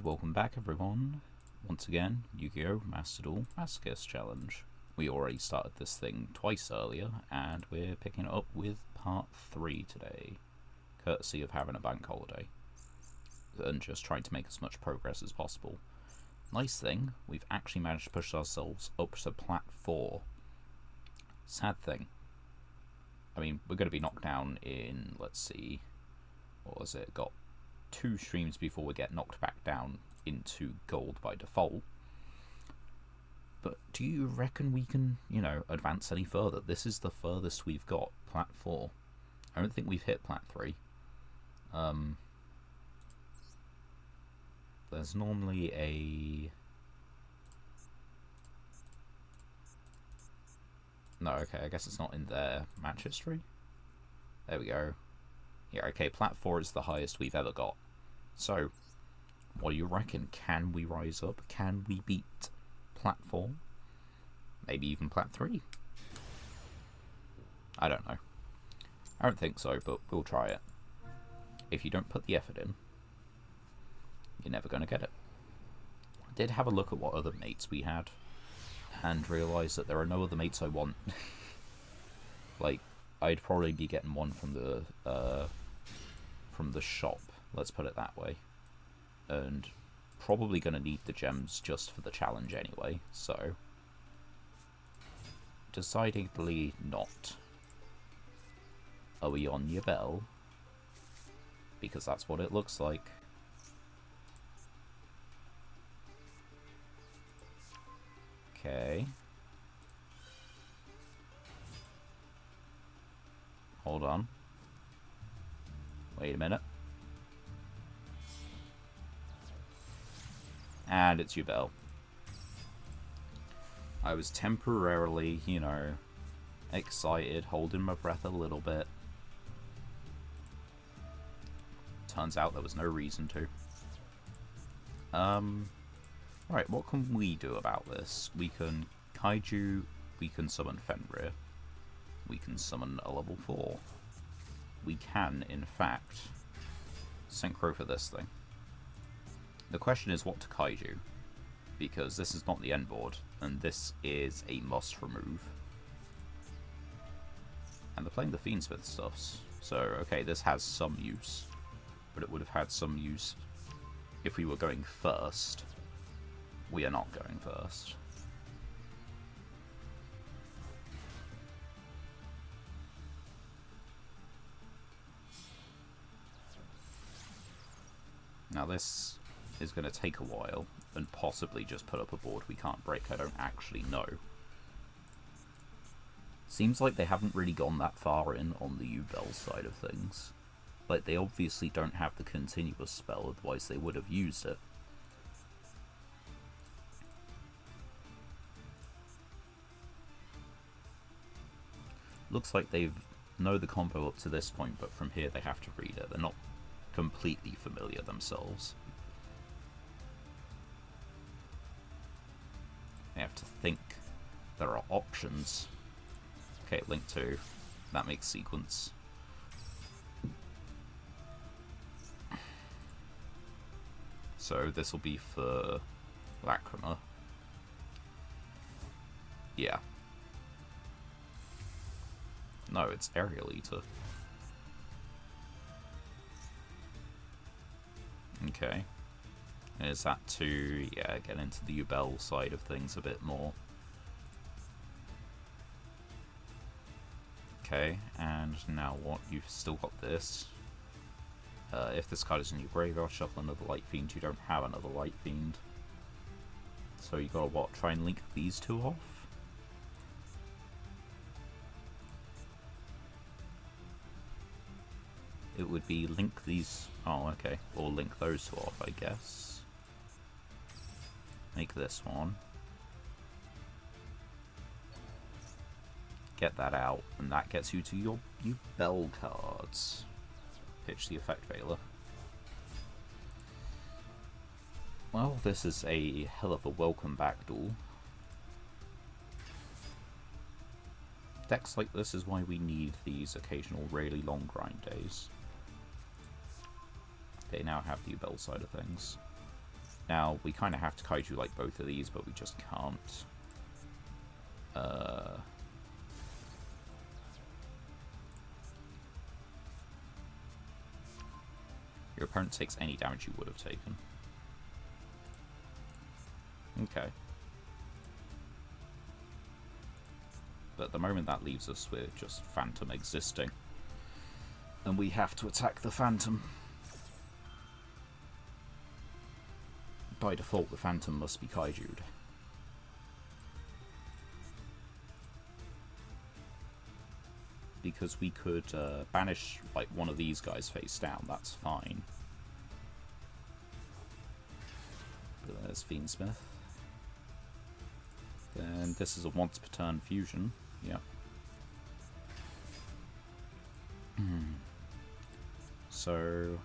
welcome back everyone. Once again, Yugioh Duel Masochist Challenge. We already started this thing twice earlier, and we're picking it up with part 3 today, courtesy of having a bank holiday, and just trying to make as much progress as possible. Nice thing, we've actually managed to push ourselves up to Plat 4. Sad thing. I mean, we're going to be knocked down in, let's see, what was it, got 2 streams before we get knocked back down into gold by default. But do you reckon we can, advance any further? This is the furthest we've got, Plat 4. I don't think we've hit Plat 3. There's normally a... No, okay, I guess it's not in their match history. There we go. Yeah, okay, Plat 4 is the highest we've ever got. So, what do you reckon? Can we rise up? Can we beat Plat 4? Maybe even Plat 3? I don't know. I don't think so, but we'll try it. If you don't put the effort in, you're never going to get it. I did have a look at what other mates we had, and realised that there are no other mates I want. Like, I'd probably be getting one from the shop, let's put it that way. And probably going to need the gems just for the challenge anyway, so... Decidedly not. Are we on your bell? Because that's what it looks like. Okay. Hold on. Wait a minute. And it's your bell. I was temporarily, excited, holding my breath a little bit. Turns out there was no reason to. Right, what can we do about this? We can Kaiju, we can summon Fenrir, we can summon a level 4. We can, in fact, synchro for this thing. The question is what to Kaiju, because this is not the end board, and this is a must remove. And they're playing the Fiendsmith stuffs, so okay, this has some use, but it would have had some use if we were going first. We are not going first. Now this is going to take a while, and possibly just put up a board we can't break, I don't actually know. Seems like they haven't really gone that far in on the U-Bell side of things. Like, they obviously don't have the continuous spell, otherwise they would have used it. Looks like they know the combo up to this point, but from here they have to read it. They're not completely familiar themselves. They have to think. There are options. Okay, link 2. That makes sequence. So this will be for Lacrima. Yeah. No, it's Aerial Eater. Okay. And is that to, yeah, get into the U-Bell side of things a bit more. Okay, and now what? You've still got this. If this card is in your graveyard, shuffle another Light Fiend. You don't have another Light Fiend. So you gotta, what, try and link these 2 off? It would be link these... Oh, okay. Or link those 2 off, I guess. Make this one. Get that out, and that gets you to your bell cards. Pitch the Effect Veiler. Well, this is a hell of a welcome back duel. Decks like this is why we need these occasional really long grind days. They now have the bell side of things. Now, we kind of have to kaiju like both of these, but we just can't. Your opponent takes any damage you would have taken. Okay. But at the moment that leaves us with just Phantom existing. And we have to attack the Phantom. By default, the Phantom must be kaiju'd. Because we could banish like one of these guys face down, that's fine. But there's Fiendsmith. Then this is a once per turn fusion. Yep. So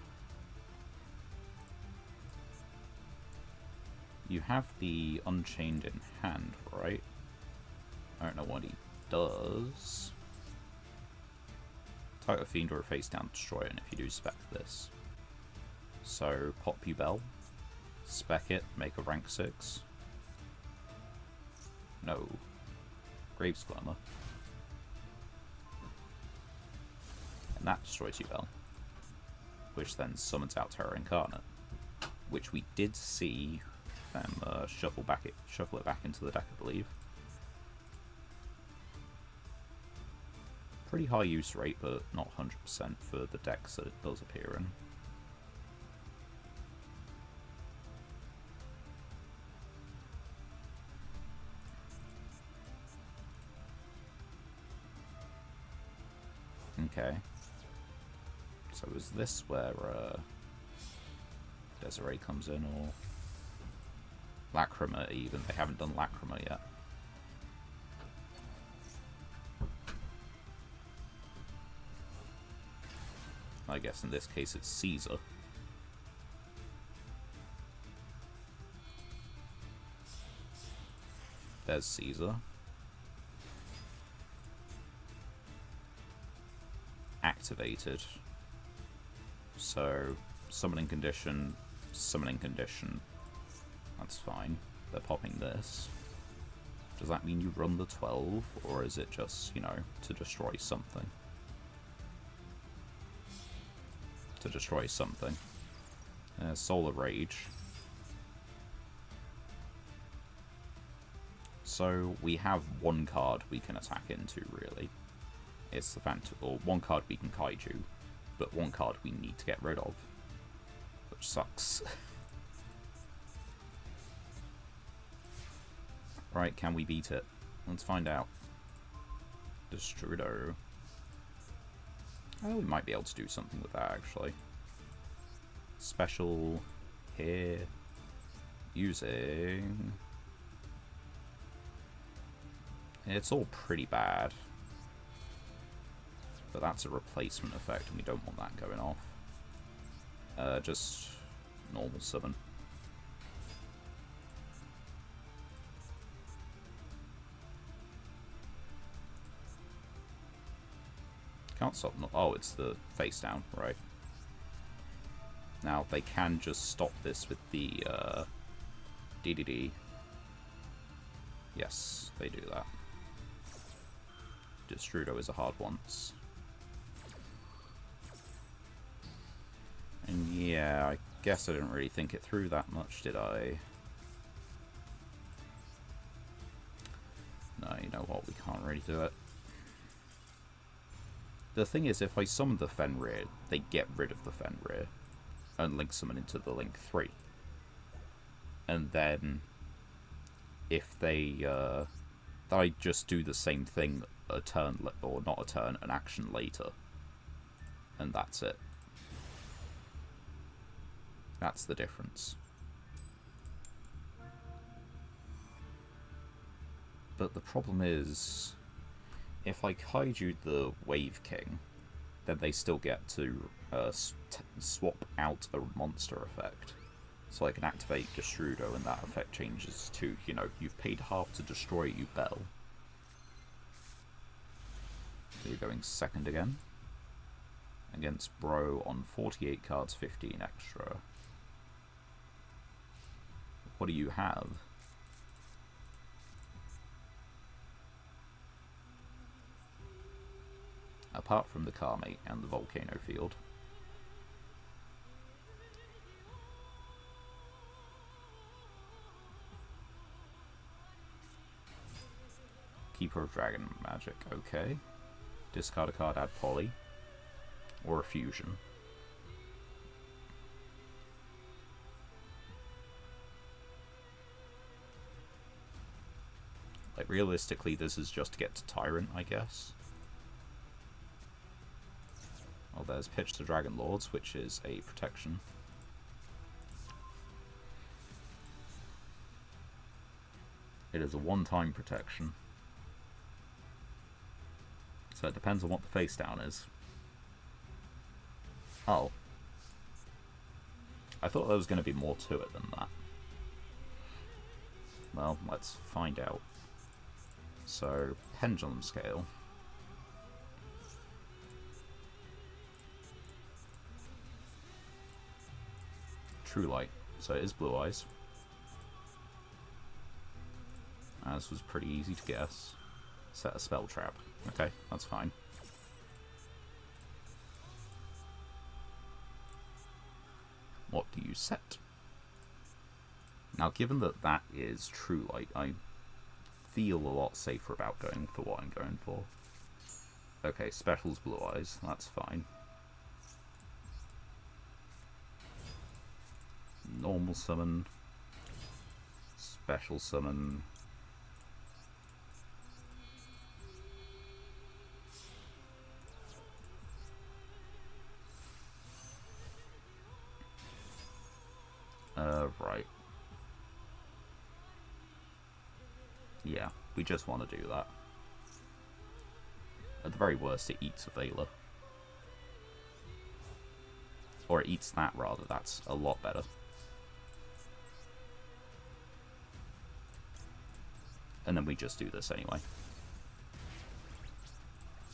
you have the Unchained in hand, right? I don't know what he does. Type a Fiend or a face down destroyer, and if you do, spec this. So pop Bell, spec it, make a rank 6. No. Graves Glamour. And that destroys Bell, which then summons out Terror Incarnate, which we did see them shuffle it back into the deck, I believe. Pretty high use rate, but not 100% for the decks that it does appear in. Okay. So is this where Desiree comes in, or Lacrima even? They haven't done Lacrima yet. I guess in this case it's Caesar. There's Caesar. Activated. So, summoning condition, that's fine. They're popping this. Does that mean you run the 12, or is it just, you know, to destroy something? To destroy something. Solar Rage. So, we have one card we can attack into, really. It's the Phantom, or one card we can kaiju, but one card we need to get rid of, which sucks. Right, can we beat it? Let's find out. Destrudo. Oh, we might be able to do something with that, actually. Special here. Using... It's all pretty bad. But that's a replacement effect, and we don't want that going off. Just normal summon. Can't stop. Oh, it's the face down, right? Now they can just stop this with the DDD. Yes, they do that. Destrudo is a hard once. And yeah, I guess I didn't really think it through that much, did I? No, you know what, we can't really do it. The thing is, if I summon the Fenrir, they get rid of the Fenrir and link summon into the Link 3. And then, if they, I just do the same thing a turn, or not a turn, an action later. And that's it. That's the difference. But the problem is, if I kaiju the Wave King, then they still get to swap out a monster effect. So I can activate Destrudo and that effect changes to, you know, you've paid half to destroy, you Bell. So you're going second again. Against Bro on 48 cards, 15 extra. What do you have? Apart from the Carmate and the Volcano Field. Keeper of Dragon Magic, okay. Discard a card, add Poly. Or a Fusion. Like, realistically, this is just to get to Tyrant, I guess. Oh, there's Pitch to Dragon Lords, which is a protection. It is a one-time protection. So it depends on what the face down is. Oh. I thought there was going to be more to it than that. Well, let's find out. So, Pendulum Scale. True Light. So it is Blue Eyes. This was pretty easy to guess. Set a Spell Trap. Okay, that's fine. What do you set? Now, given that that is True Light, I feel a lot safer about going for what I'm going for. Okay, Special's Blue Eyes. That's fine. Normal Summon. Special Summon. Right. Yeah, we just want to do that. At the very worst, it eats a Veiler. Or it eats that, rather. That's a lot better. And then we just do this anyway.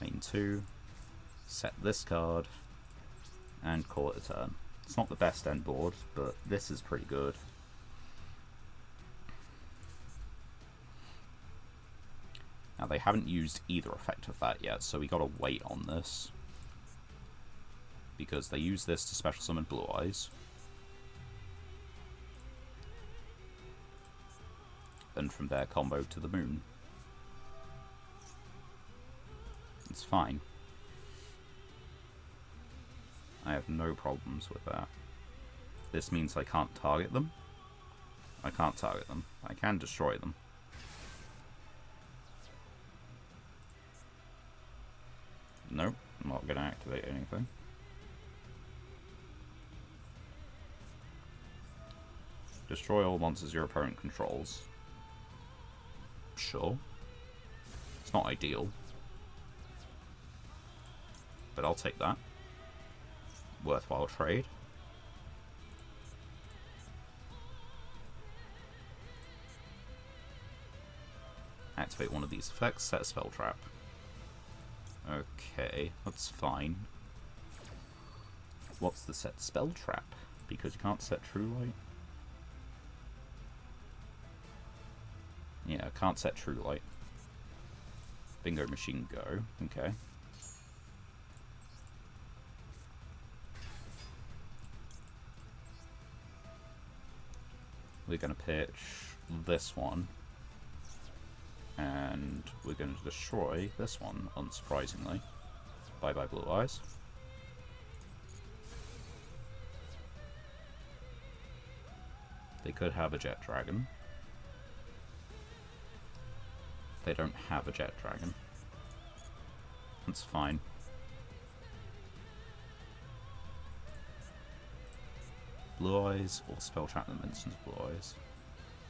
Main 2. Set this card. And call it a turn. It's not the best end board, but this is pretty good. Now, they haven't used either effect of that yet, so we gotta wait on this. Because they use this to special summon Blue Eyes. And from there, combo to the moon. It's fine. I have no problems with that. This means I can't target them. I can't target them. I can destroy them. Nope, I'm not going to activate anything. Destroy all monsters your opponent controls. Sure. It's not ideal. But I'll take that. Worthwhile trade. Activate one of these effects, set a spell trap. Okay, that's fine. What's the set spell trap? Because you can't set True Light? Yeah, can't set True Light. Bingo machine go. Okay. We're going to pitch this one. And we're going to destroy this one, unsurprisingly. Bye-bye Blue Eyes. They could have a Jet Dragon. They don't have a Jet Dragon. That's fine. Blue Eyes, or Spell Trap them instance Blue Eyes.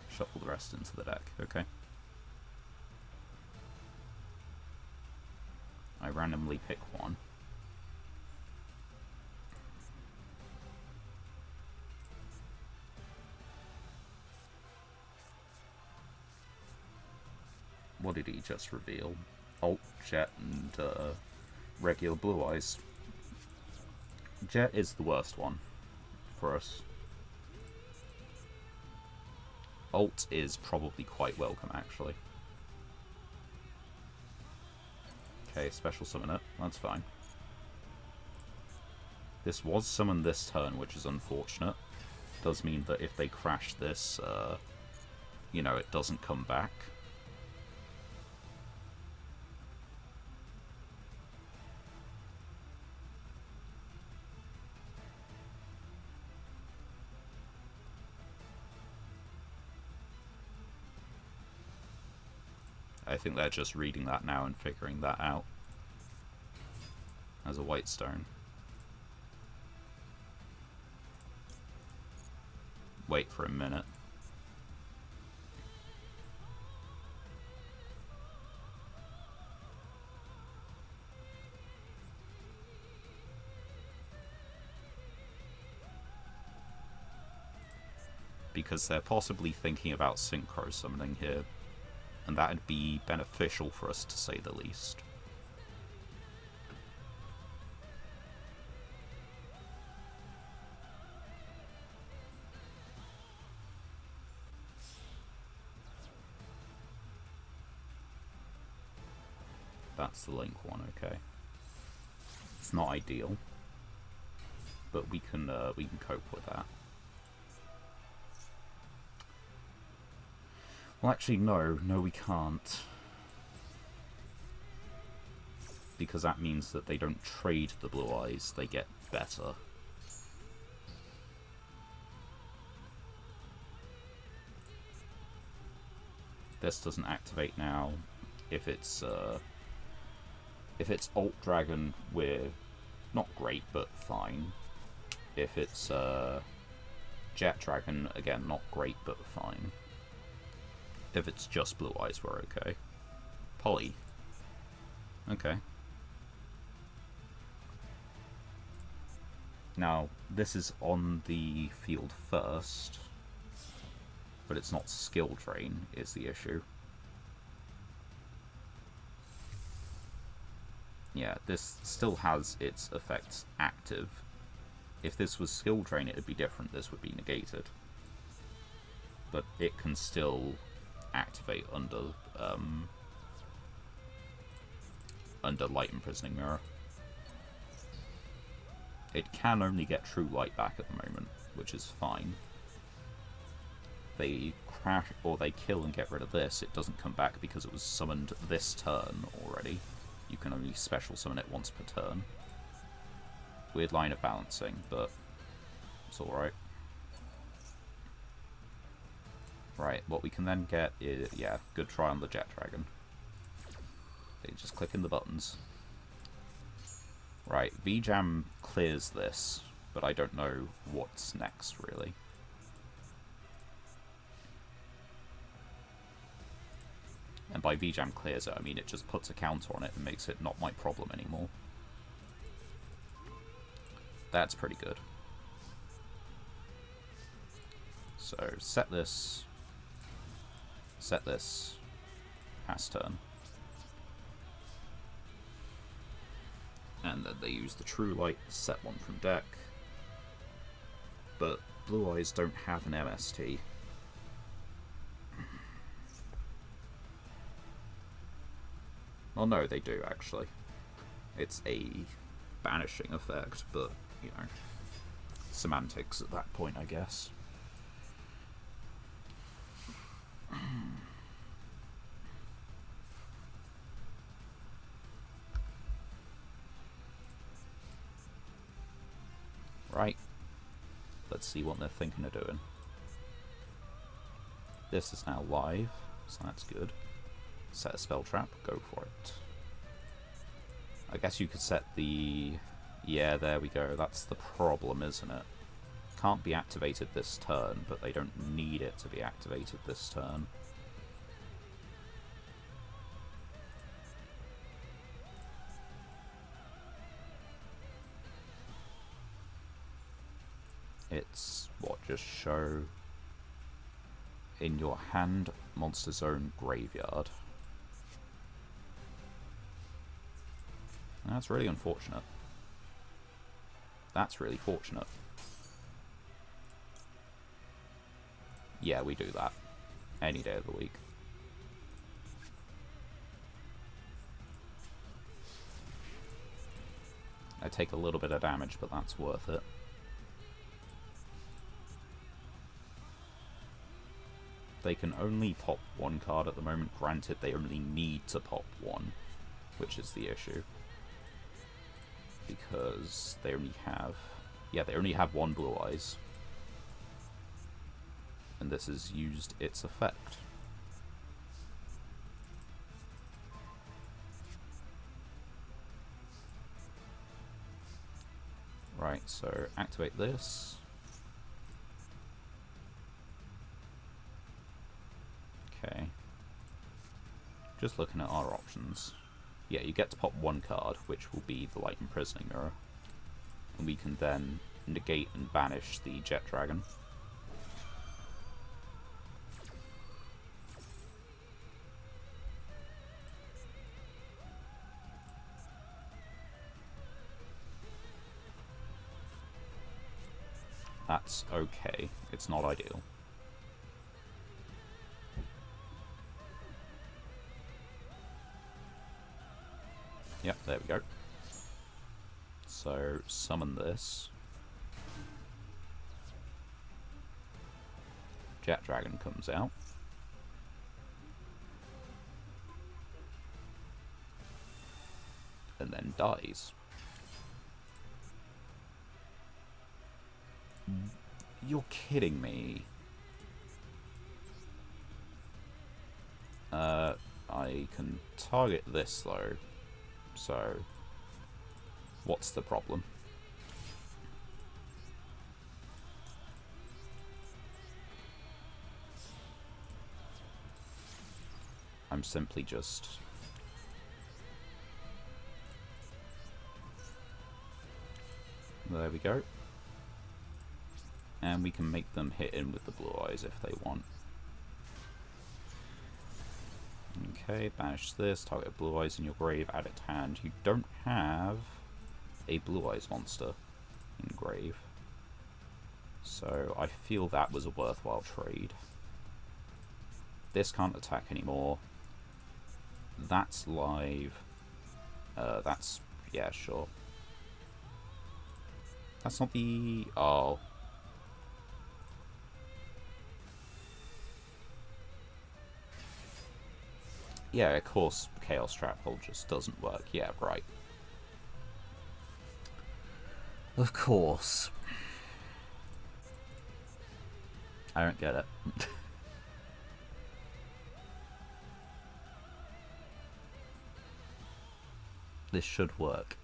Shuffle the rest into the deck, okay. I randomly pick one. What did he just reveal? Alt, Jet, and regular Blue Eyes. Jet is the worst one for us. Ult is probably quite welcome, actually. Okay, special summon it. That's fine. This was summoned this turn, which is unfortunate. Does mean that if they crash this, you know, it doesn't come back. I think they're just reading that now and figuring that out as a white stone. Wait for a minute. Because they're possibly thinking about synchro summoning here, and that'd be beneficial for us to say the least. That's the link one, okay. It's not ideal, but we can cope with that. Well, actually, no, we can't. Because that means that they don't trade the blue eyes, they get better. This doesn't activate now. If it's Alt Dragon, we're not great, but fine. If it's Jet Dragon, again, not great, but fine. If it's just blue eyes, we're okay. Poly. Okay. Now, this is on the field first, but it's not skill drain is the issue. Yeah, this still has its effects active. If this was skill drain, it would be different. This would be negated. But it can still activate under Light Imprisoning Mirror. It can only get True Light back at the moment, which is fine. They crash or they kill and get rid of this, it doesn't come back because it was summoned this turn already. You can only special summon it once per turn. Weird line of balancing, but it's alright. Right, what we can then get is, yeah, good try on the Jet Dragon. They just click in the buttons. Right, V-Jam clears this, but I don't know what's next, really. And by V-Jam clears it, I mean it just puts a counter on it and makes it not my problem anymore. That's pretty good. So, set this, pass turn. And then they use the True Light, set one from deck. But Blue Eyes don't have an MST. Well, no, they do, actually. It's a banishing effect, but, you know, semantics at that point, I guess. Right. Let's see what they're thinking of doing. This is now live, so that's good. Set a spell trap, go for it. I guess you could set the... Yeah, there we go. That's the problem, isn't it? Can't be activated this turn, but they don't need it to be activated this turn. It's, what, just show in your hand, Monster Zone, Graveyard. That's really unfortunate. That's really fortunate. Yeah, we do that. Any day of the week. I take a little bit of damage, but that's worth it. They can only pop one card at the moment. Granted, they only need to pop one, which is the issue. Because they only have... yeah, they only have one Blue Eyes. And this has used its effect. Right, so activate this. Okay. Just looking at our options. Yeah, you get to pop one card, which will be the Light Imprisoning Mirror. And we can then negate and banish the Jet Dragon. That's okay. It's not ideal. Yep, there we go. So, summon this. Jet Dragon comes out. And then dies. You're kidding me. I can target this though. So, what's the problem? I'm simply just... there we go. And we can make them hit in with the Blue Eyes if they want. Okay, banish this, target Blue Eyes in your grave, add it to hand. You don't have a Blue Eyes monster in grave. So I feel that was a worthwhile trade. This can't attack anymore. That's live. That's... yeah, sure. That's not the... oh. Yeah, of course, Chaos Trap Hole just doesn't work. Yeah, right. Of course. I don't get it. This should work.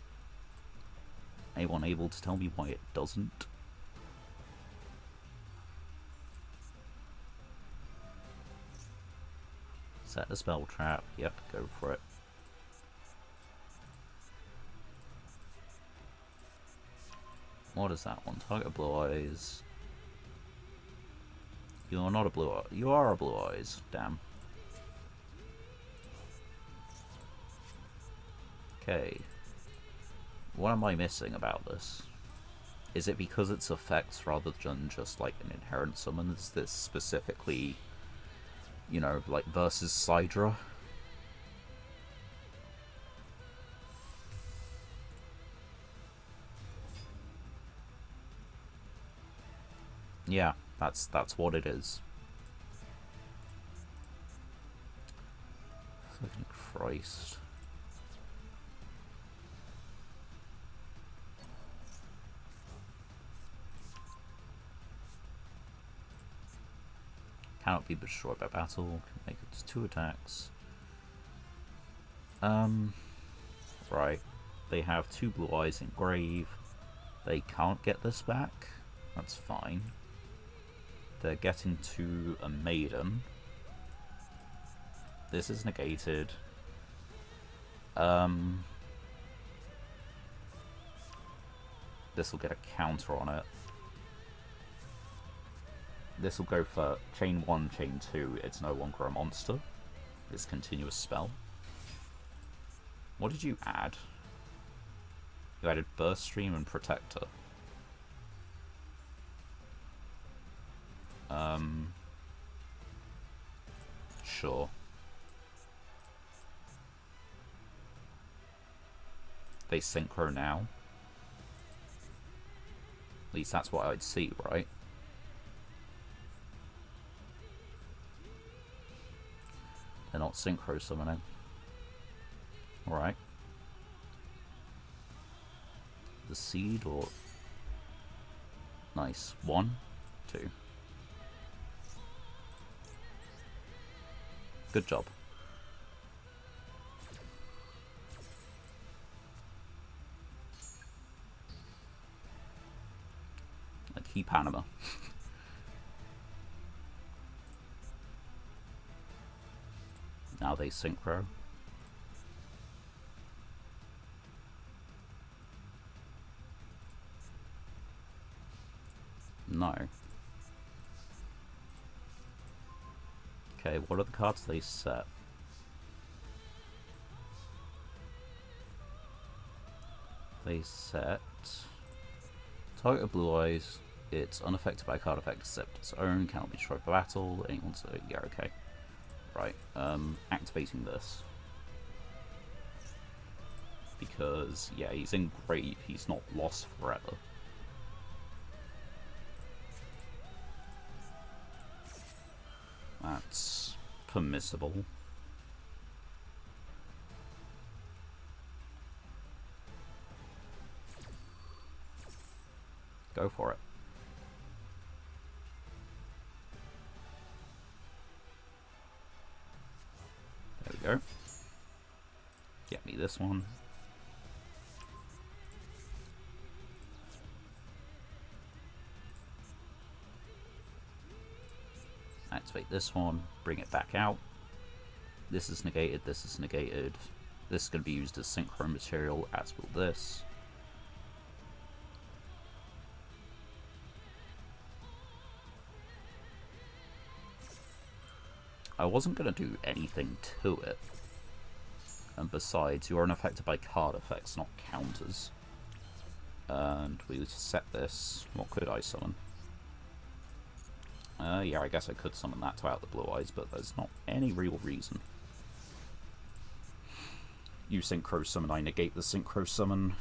Anyone able to tell me why it doesn't? Set a spell trap. Yep, go for it. What is that one? Target Blue Eyes. You're not a Blue Eye. You are a Blue Eyes. Damn. Okay. What am I missing about this? Is it because it's effects rather than just like an inherent summon? Is this specifically, you know, like versus Sidra? Yeah, that's what it is. Fucking Christ. Cannot be destroyed by battle. Can make it to 2 attacks. Right. They have 2 Blue Eyes in grave. They can't get this back. That's fine. They're getting to a Maiden. This is negated. This will get a counter on it. This will go for chain 1, chain 2. It's no longer a monster. It's continuous spell. What did you add? You added Burst Stream and Protector. sure. They synchro now. At least that's what I'd see, right? They're not synchro summoning. Alright. The seed or... Nice. 1, 2. Good job. Like he Panama. Now they synchro. No. Okay, what are the cards they set? They set... Target of Blue Eyes, it's unaffected by a card effect except its own, cannot be destroyed by battle, anyone's... yeah, okay. Right, activating this. Because, yeah, he's in grave, he's not lost forever. That's permissible. Go for it. There we go. Get me this one. Activate this one, bring it back out. This is negated, this is negated. This is going to be used as synchro material, as will this. I wasn't going to do anything to it. And besides, you are unaffected by card effects, not counters. And we set this. What could I summon? Yeah, I guess I could summon that to out the Blue Eyes, but there's not any real reason. You synchro summon, I negate the synchro summon.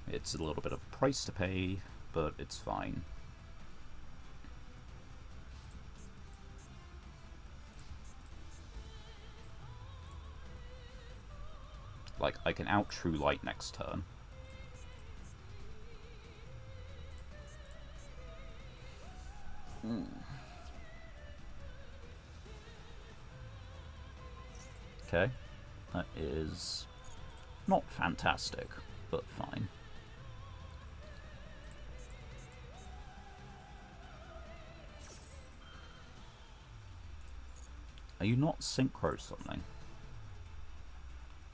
It's a little bit of a price to pay, but it's fine. Like, I can out True Light next turn. Okay, that is not fantastic, but fine. Are you not synchro summoning?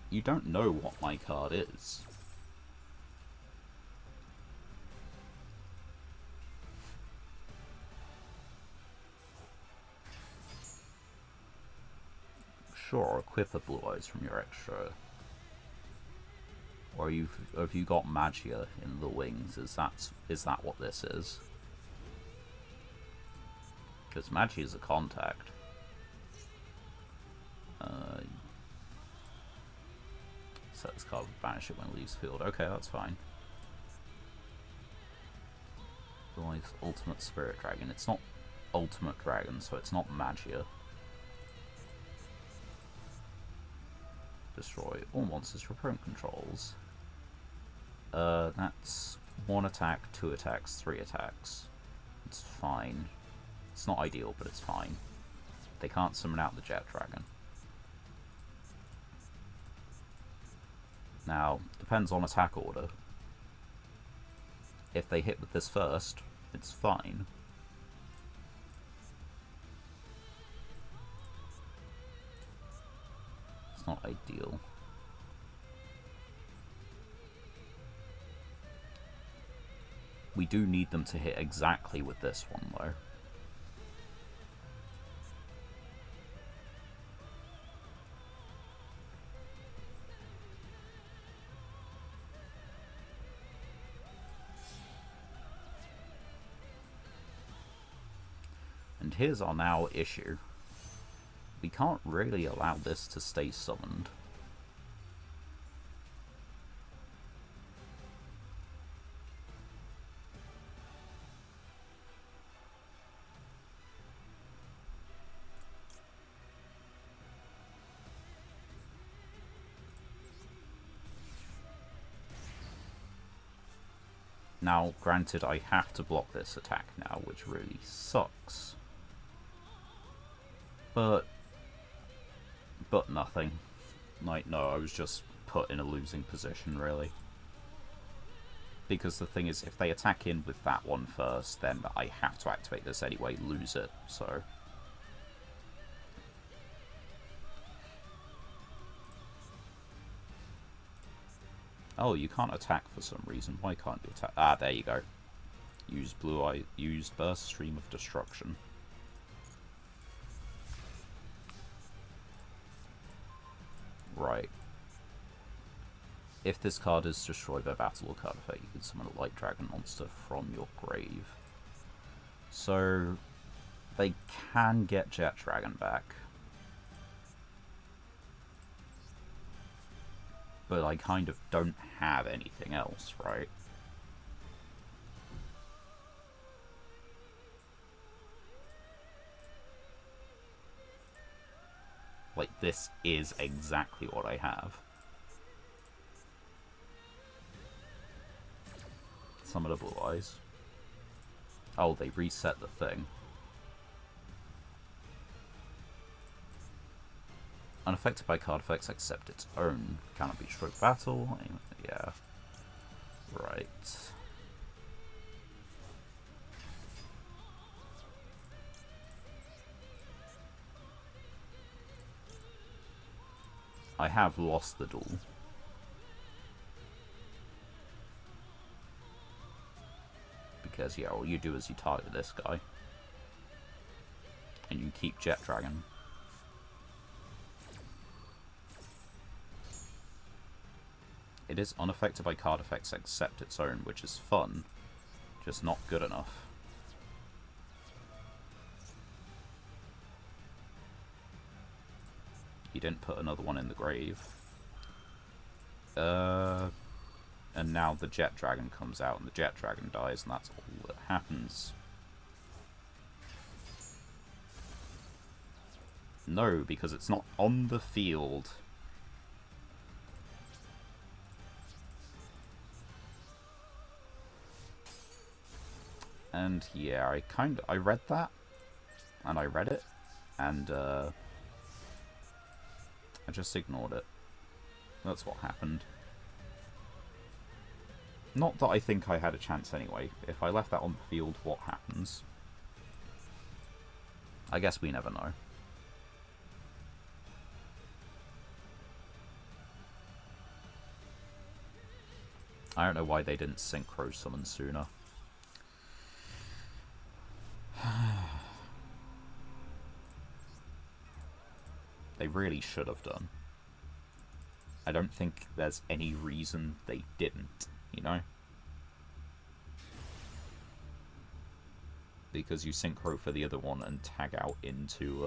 You don't know what my card is. Sure, equip a Blue Eyes from your extra. Or have you got Magia in the wings? Is that what this is? Because Magia is a contact. Set this card, banish it when it leaves field. Okay, that's fine. Blue Eyes Ultimate Spirit Dragon. It's not Ultimate Dragon, so it's not Magia. Destroy all monsters your opponent controls. That's 1 attack, 2 attacks, 3 attacks. It's fine. It's not ideal, but it's fine. They can't summon out the Jet Dragon. Now, depends on attack order. If they hit with this first, it's fine. It's not ideal. We do need them to hit exactly with this one, though. And here's our now issue. we can't really allow this to stay summoned. Now, granted, I have to block this attack now, which really sucks. But nothing. Like, no, I was just put in a losing position, really. Because the thing is, if they attack in with that one first, then I have to activate this anyway, lose it, so... Oh, you can't attack for some reason. Why can't you attack? Ah, there you go. Use blue eye. Use burst stream of destruction. Right. If this card is destroyed by battle or card effect, you can summon a light dragon monster from your grave. So they can get Jet Dragon back. But I kind of don't have anything else, right? Like, this is exactly what I have. Summon a Blue Eyes. Oh, they reset the thing. Unaffected by card effects except its own. Cannot be destroyed by battle. Yeah. Right. I have lost the duel. Because, yeah, all you do is you target this guy. And you keep Jet Dragon. It is unaffected by card effects except its own, which is fun, just not good enough. You didn't put another one in the grave. And now the Jet Dragon comes out, and the Jet Dragon dies, and that's all that happens. No, because it's not on the field. And yeah, I read that, and I read it, and I just ignored it. That's what happened. Not that I think I had a chance anyway. If I left that on the field, what happens? I guess we never know. I don't know why they didn't synchro summon sooner. They really should have done. I don't think there's any reason they didn't, you know? Because you synchro for the other one and tag out into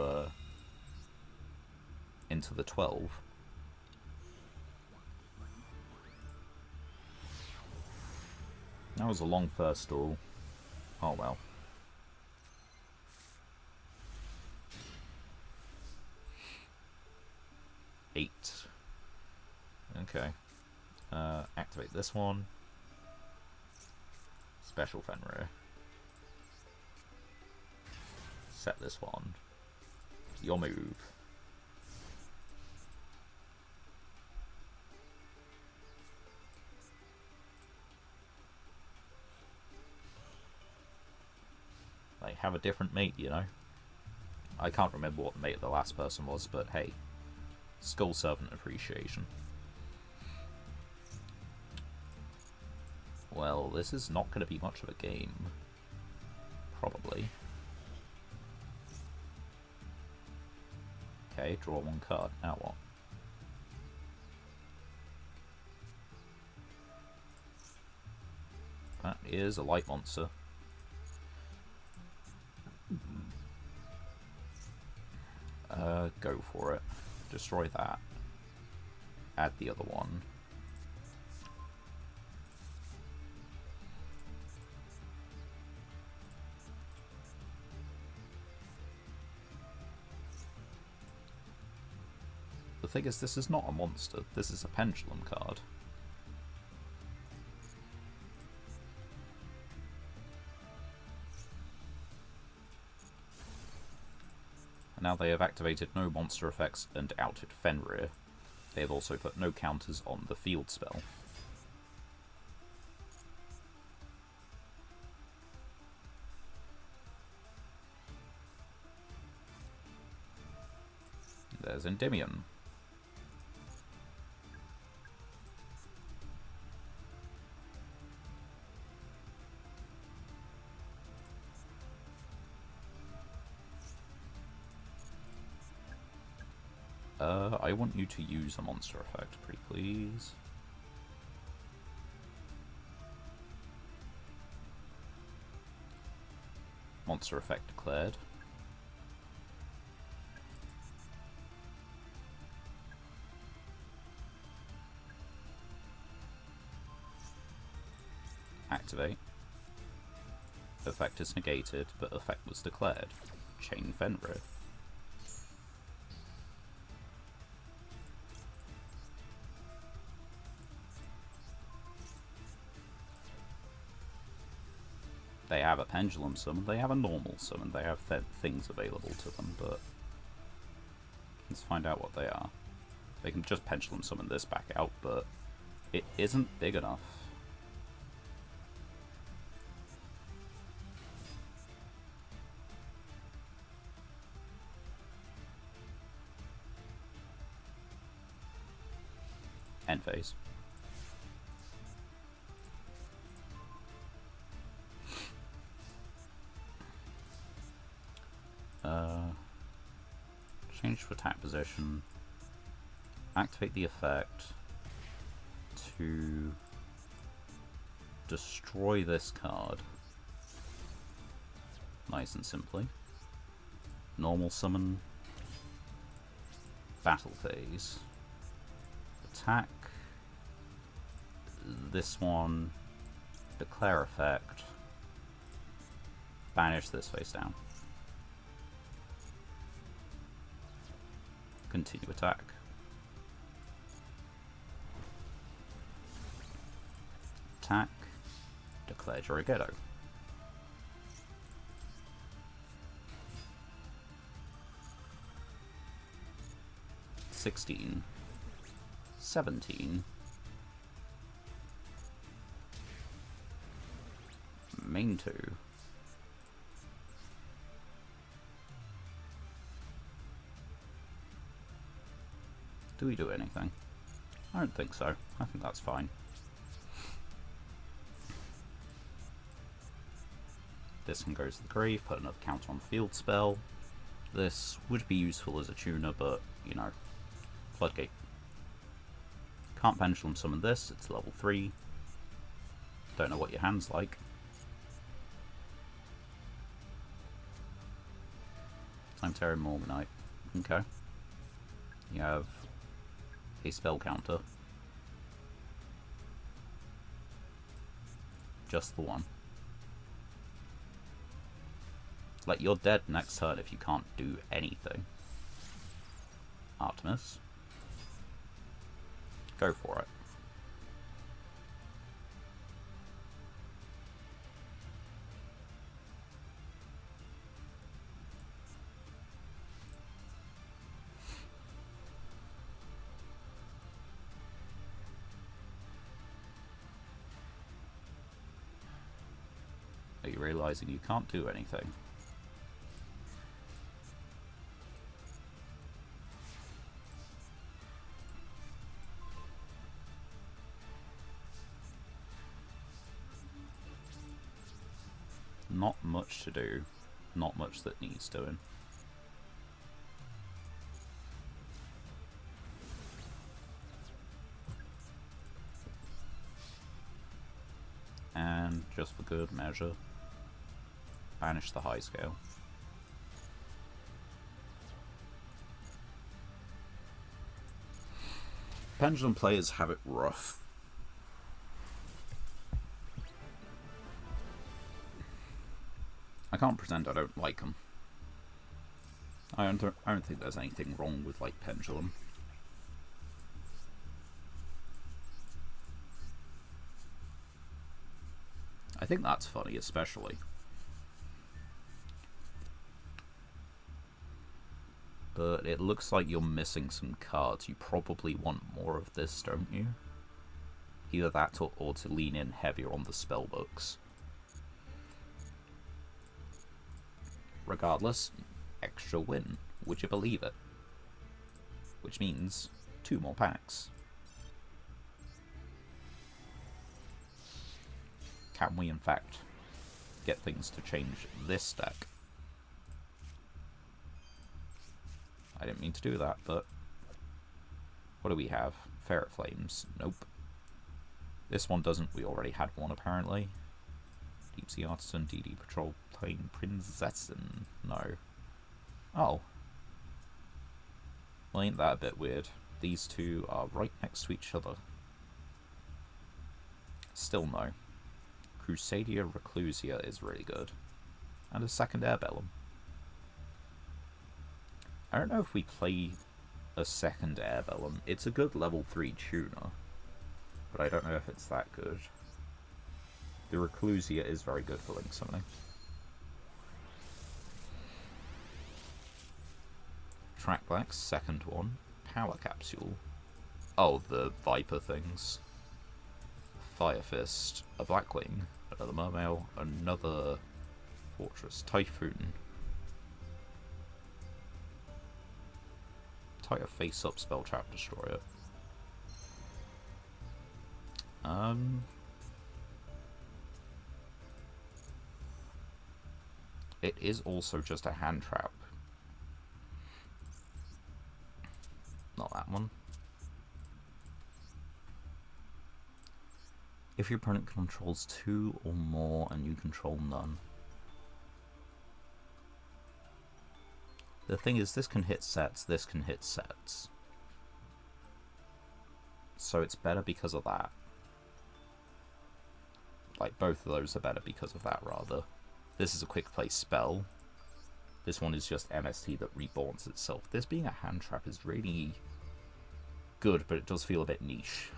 the 12. That was a long first duel. Oh well. Okay. Activate this one. Special Fenrir. Set this one. Your move. They have a different mate, you know. I can't remember what the mate of the last person was, but hey. Skull Servant Appreciation. Well, this is not going to be much of a game. Probably. Okay, draw one card. Now what? That is a light monster. Go for it. Destroy that. Add the other one. The thing is, this is not a monster. This is a pendulum card. And now they have activated no monster effects and outed Fenrir. They have also put no counters on the field spell. There's Endymion. I want you to use a monster effect, pretty please. Monster effect declared. Activate. Effect is negated, but effect was declared. Chain Fenrir. They have a pendulum summon, they have a normal summon, they have things available to them, but let's find out what they are. They can just pendulum summon this back out, but it isn't big enough. End phase. Change to attack position. Activate the effect to destroy this card. Nice and simply. Normal summon. Battle phase. Attack. This one. Declare effect. Banish this face down. Continue attack. Attack. Declare Yugioh. $16. $17. Main 2. Do we do anything? I don't think so. I think that's fine. This can go to the grave, put another counter on the field spell. This would be useful as a tuner, but, you know, Floodgate. Can't pendulum summon this, it's level 3. Don't know what your hand's like. Time Terror Morganite. Okay. You have a spell counter. Just the one. Like, you're dead next turn if you can't do anything. Artemis. Go for it. Are you realizing you can't do anything? Not much to do. Not much that needs doing. And just for good measure, banish the high scale. Pendulum players have it rough. I can't pretend I don't like them. I don't think there's anything wrong with, like, Pendulum. I think that's funny, especially. But it looks like you're missing some cards. You probably want more of this, don't you? Either that or to lean in heavier on the spellbooks. Regardless, extra win. Would you believe it? Which means 2 more packs. Can we, in fact, get things to change this deck? I didn't mean to do that, but... What do we have? Ferret Flames. Nope. This one doesn't. We already had one, apparently. Deep Sea Artisan, DD Patrol Plane Prinzessin. No. Oh. Well, ain't that a bit weird? These two are right next to each other. Still no. Crusadia Reclusia is really good. And a second Airbellum. I don't know if we play a second Airbellum. It's a good level 3 tuner, but I don't know if it's that good. The Reclusia is very good for link summoning. Track Black's second one. Power Capsule. Oh, the Viper things. Fire Fist. A Blackwing. Another Mermail. Another Fortress. Typhoon. Type a face-up Spelltrap Destroyer. It is also just a hand trap. Not that one. If your opponent controls 2 or more and you control none. The thing is, this can hit sets, this can hit sets. So it's better because of that. Like, both of those are better because of that, rather. This is a quick play spell. This one is just MST that reborns itself. This being a hand trap is really good, but it does feel a bit niche.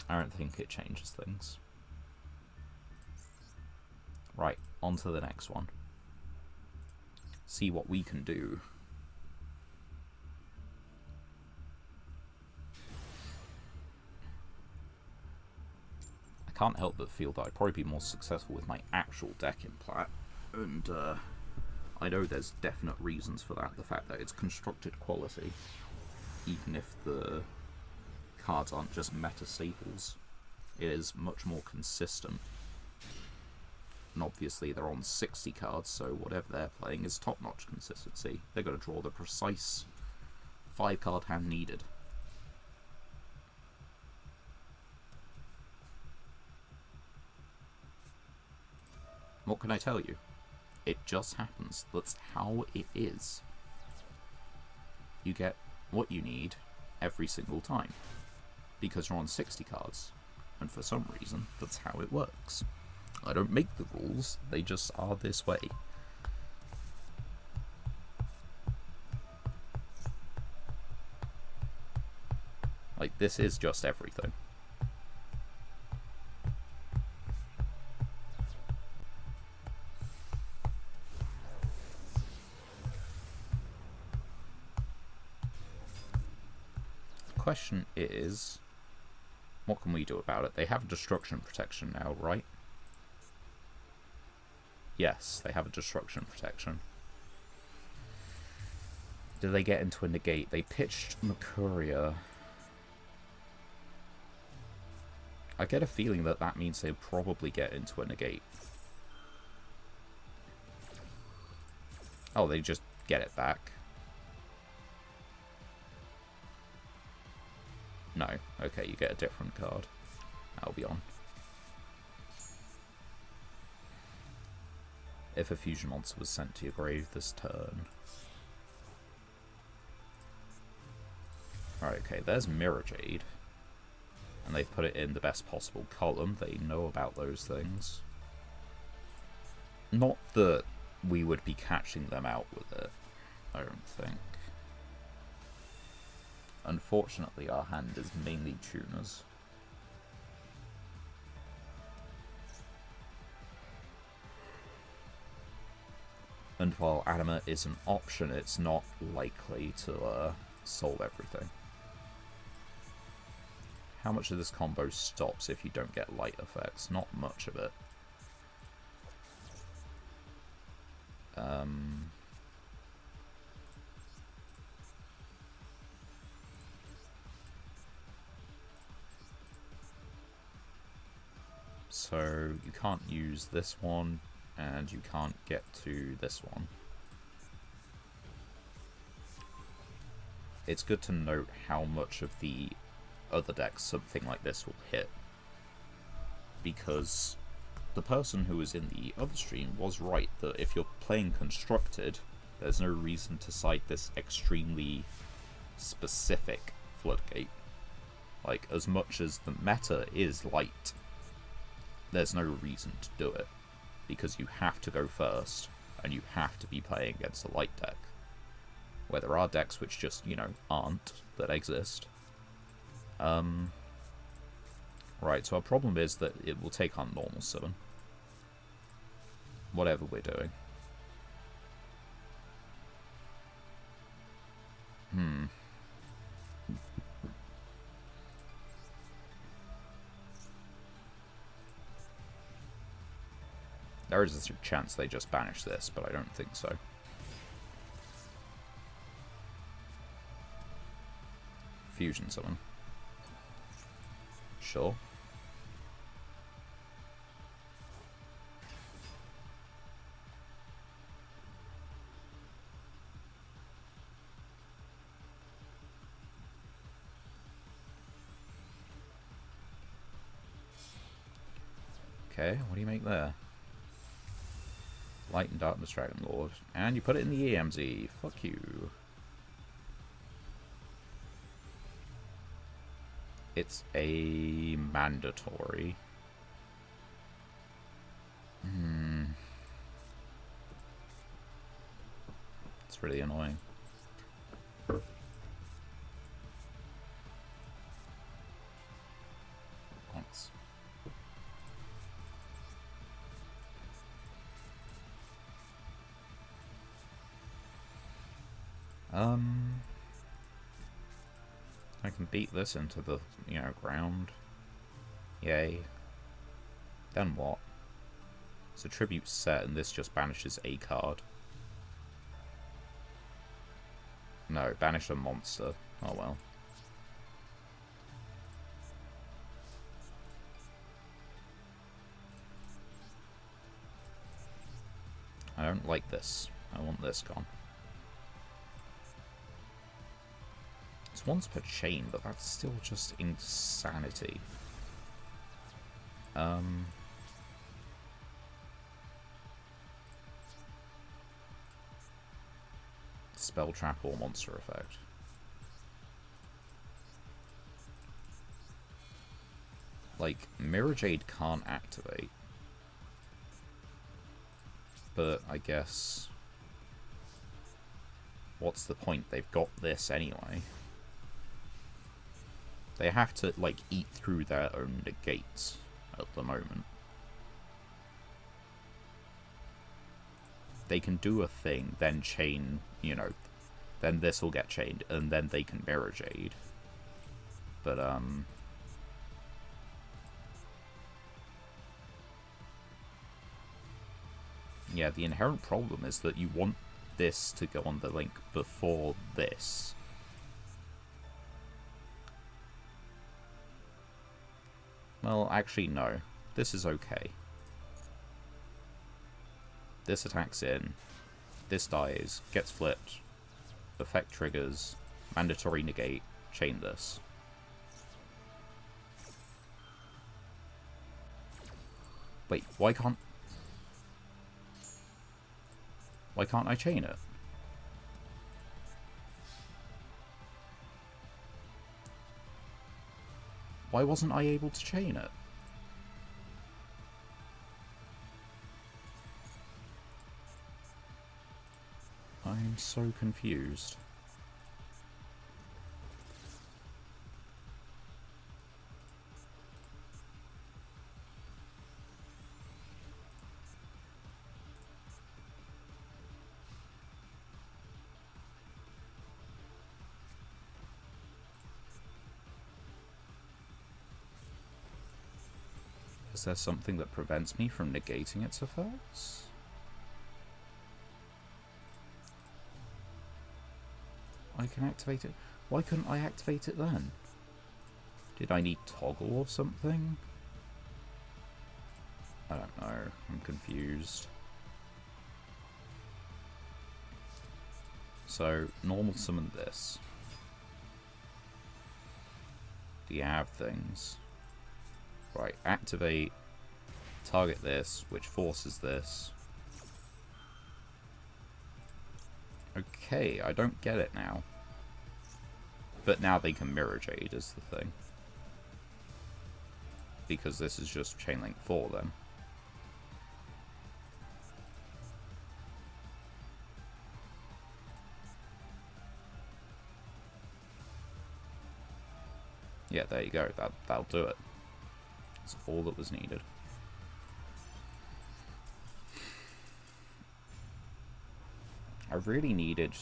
I don't think it changes things. Right, on to the next one. See what we can do. I can't help but feel that I'd probably be more successful with my actual deck in Plat, and I know there's definite reasons for that. The fact that it's constructed quality, even if the cards aren't just meta staples, it is much more consistent. And obviously they're on 60 cards, so whatever they're playing is top-notch consistency. They're going to draw the precise 5-card hand needed. What can I tell you? It just happens. That's how it is. You get what you need every single time, because you're on 60 cards, and for some reason, that's how it works. I don't make the rules, they just are this way. Like, this is just everything. The question is, what can we do about it? They have destruction protection now, right? Yes, they have a destruction protection. Do they get into a negate? They pitched Mercuria. I get a feeling that that means they'll probably get into a negate. Oh, they just get it back. No. Okay, you get a different card. That'll be on. If a fusion monster was sent to your grave this turn. Alright, okay, there's Mirror Jade. And they've put it in the best possible column. They know about those things. Not that we would be catching them out with it, I don't think. Unfortunately, our hand is mainly tuners. And while Anima is an option, it's not likely to solve everything. How much of this combo stops if you don't get light effects? Not much of it. So you can't use this one, and you can't get to this one. It's good to note how much of the other decks something like this will hit, because the person who was in the other stream was right that if you're playing Constructed, there's no reason to cite this extremely specific floodgate. Like, as much as the meta is light, there's no reason to do it, because you have to go first, and you have to be playing against a light deck. Where there are decks which just, you know, aren't, that exist. Right, so our problem is that it will take on normal summon. Whatever we're doing. There is a chance they just banish this, but I don't think so. Fusion summon. Sure. Okay, what do you make there? Light and Darkness Dragon Lord. And you put it in the EMZ. Fuck you. It's a mandatory. It's really annoying. Thanks. I can beat this into the, you know, ground. Yay. Then what? It's a tribute set, and this just banishes a card. No, banish a monster. Oh well. I don't like this. I want this gone. It's once per chain, but that's still just insanity. Spell trap or monster effect. Like, Mirror Jade can't activate. But I guess... what's the point? They've got this anyway. They have to, like, eat through their own negates at the moment. They can do a thing, then chain, you know, then this will get chained, and then they can Mirror Jade. But, yeah, the inherent problem is that you want this to go on the link before this. Well, actually, no. This is okay. This attacks in. This dies. Gets flipped. Effect triggers. Mandatory negate. Chain this. Wait, why can't I chain it? Why wasn't I able to chain it? I'm so confused. Is there something that prevents me from negating its effects? I can activate it. Why couldn't I activate it then? Did I need toggle or something? I don't know. I'm confused. So, normal summon this. Do you have things? Right, activate, target this, which forces this. Okay, I don't get it now. But now they can Mirror Jade is the thing. Because this is just Chain Link 4 then. Yeah, there you go. That'll do it. That's all that was needed. I really needed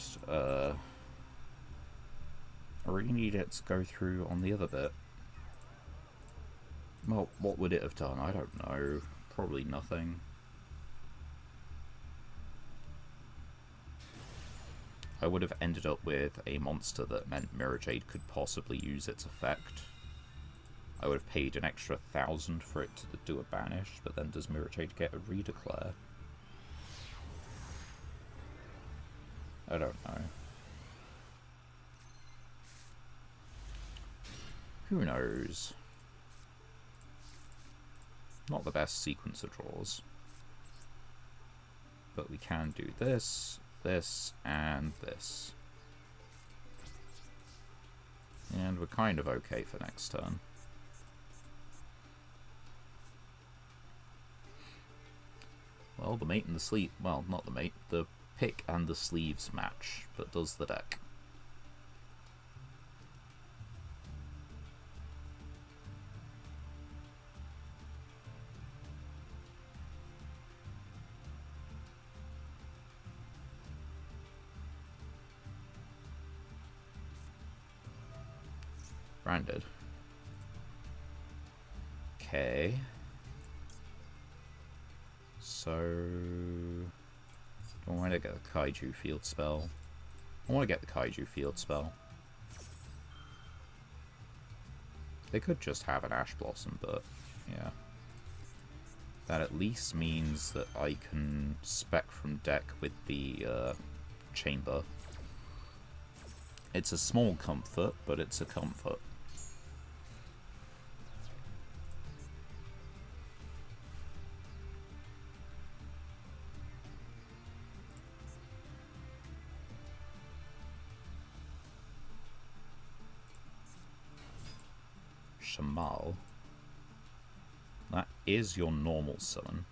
it to go through on the other bit. Well, what would it have done? I don't know. Probably nothing. I would have ended up with a monster that meant Mirror Jade could possibly use its effect. I would have paid an extra 1,000 for it to do a banish, but then does Mirror Jade get a redeclare? I don't know. Who knows? Not the best sequence of draws. But we can do this, this, and this. And we're kind of okay for next turn. Well, the mate and the sleeve... Well, not the mate. The pick and the sleeves match, but does the deck. Branded. Okay. So... I want to get the Kaiju field spell. I want to get the Kaiju field spell. They could just have an Ash Blossom, but yeah. That at least means that I can spec from deck with the chamber. It's a small comfort, but it's a comfort. Shamal. That is your normal summon.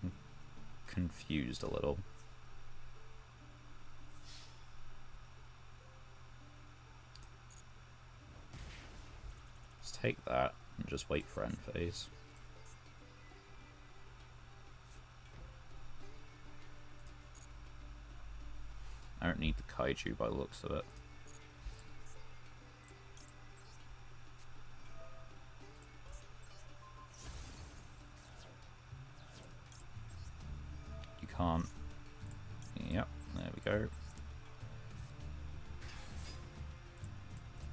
I'm confused a little. Let's take that and just wait for end phase. I don't need the Kaiju by the looks of it. You can't. Yep, there we go.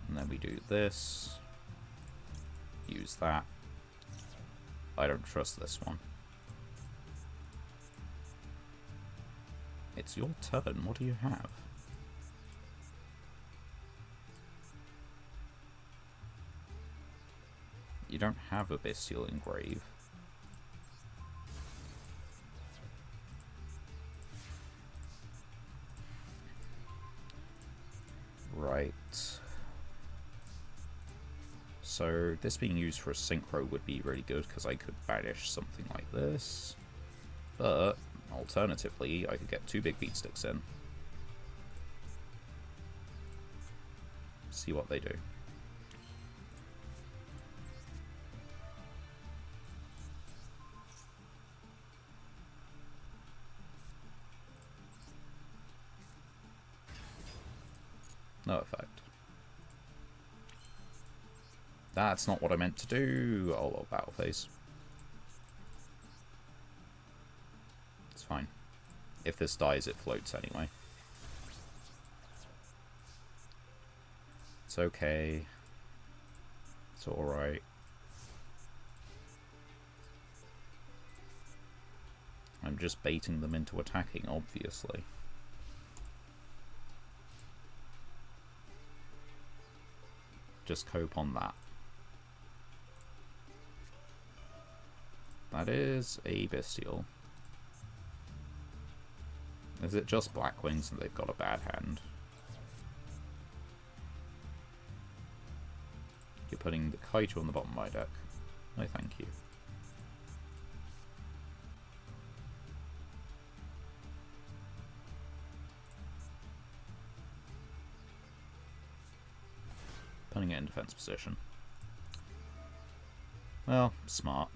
And then we do this. Use that. I don't trust this one. It's your turn. What do you have? You don't have a Bestial Engrave. So this being used for a synchro would be really good, because I could banish something like this. But, alternatively, I could get 2 big beat sticks in. See what they do. No effect. That's not what I meant to do. Oh, well, battle phase. It's fine. If this dies, it floats anyway. It's okay. It's alright. I'm just baiting them into attacking, obviously. Just cope on that. That is a bestial. Is it just Blackwings and they've got a bad hand? You're putting the Kaiju on the bottom of my deck. No thank you. Putting it in defense position. Well, smart.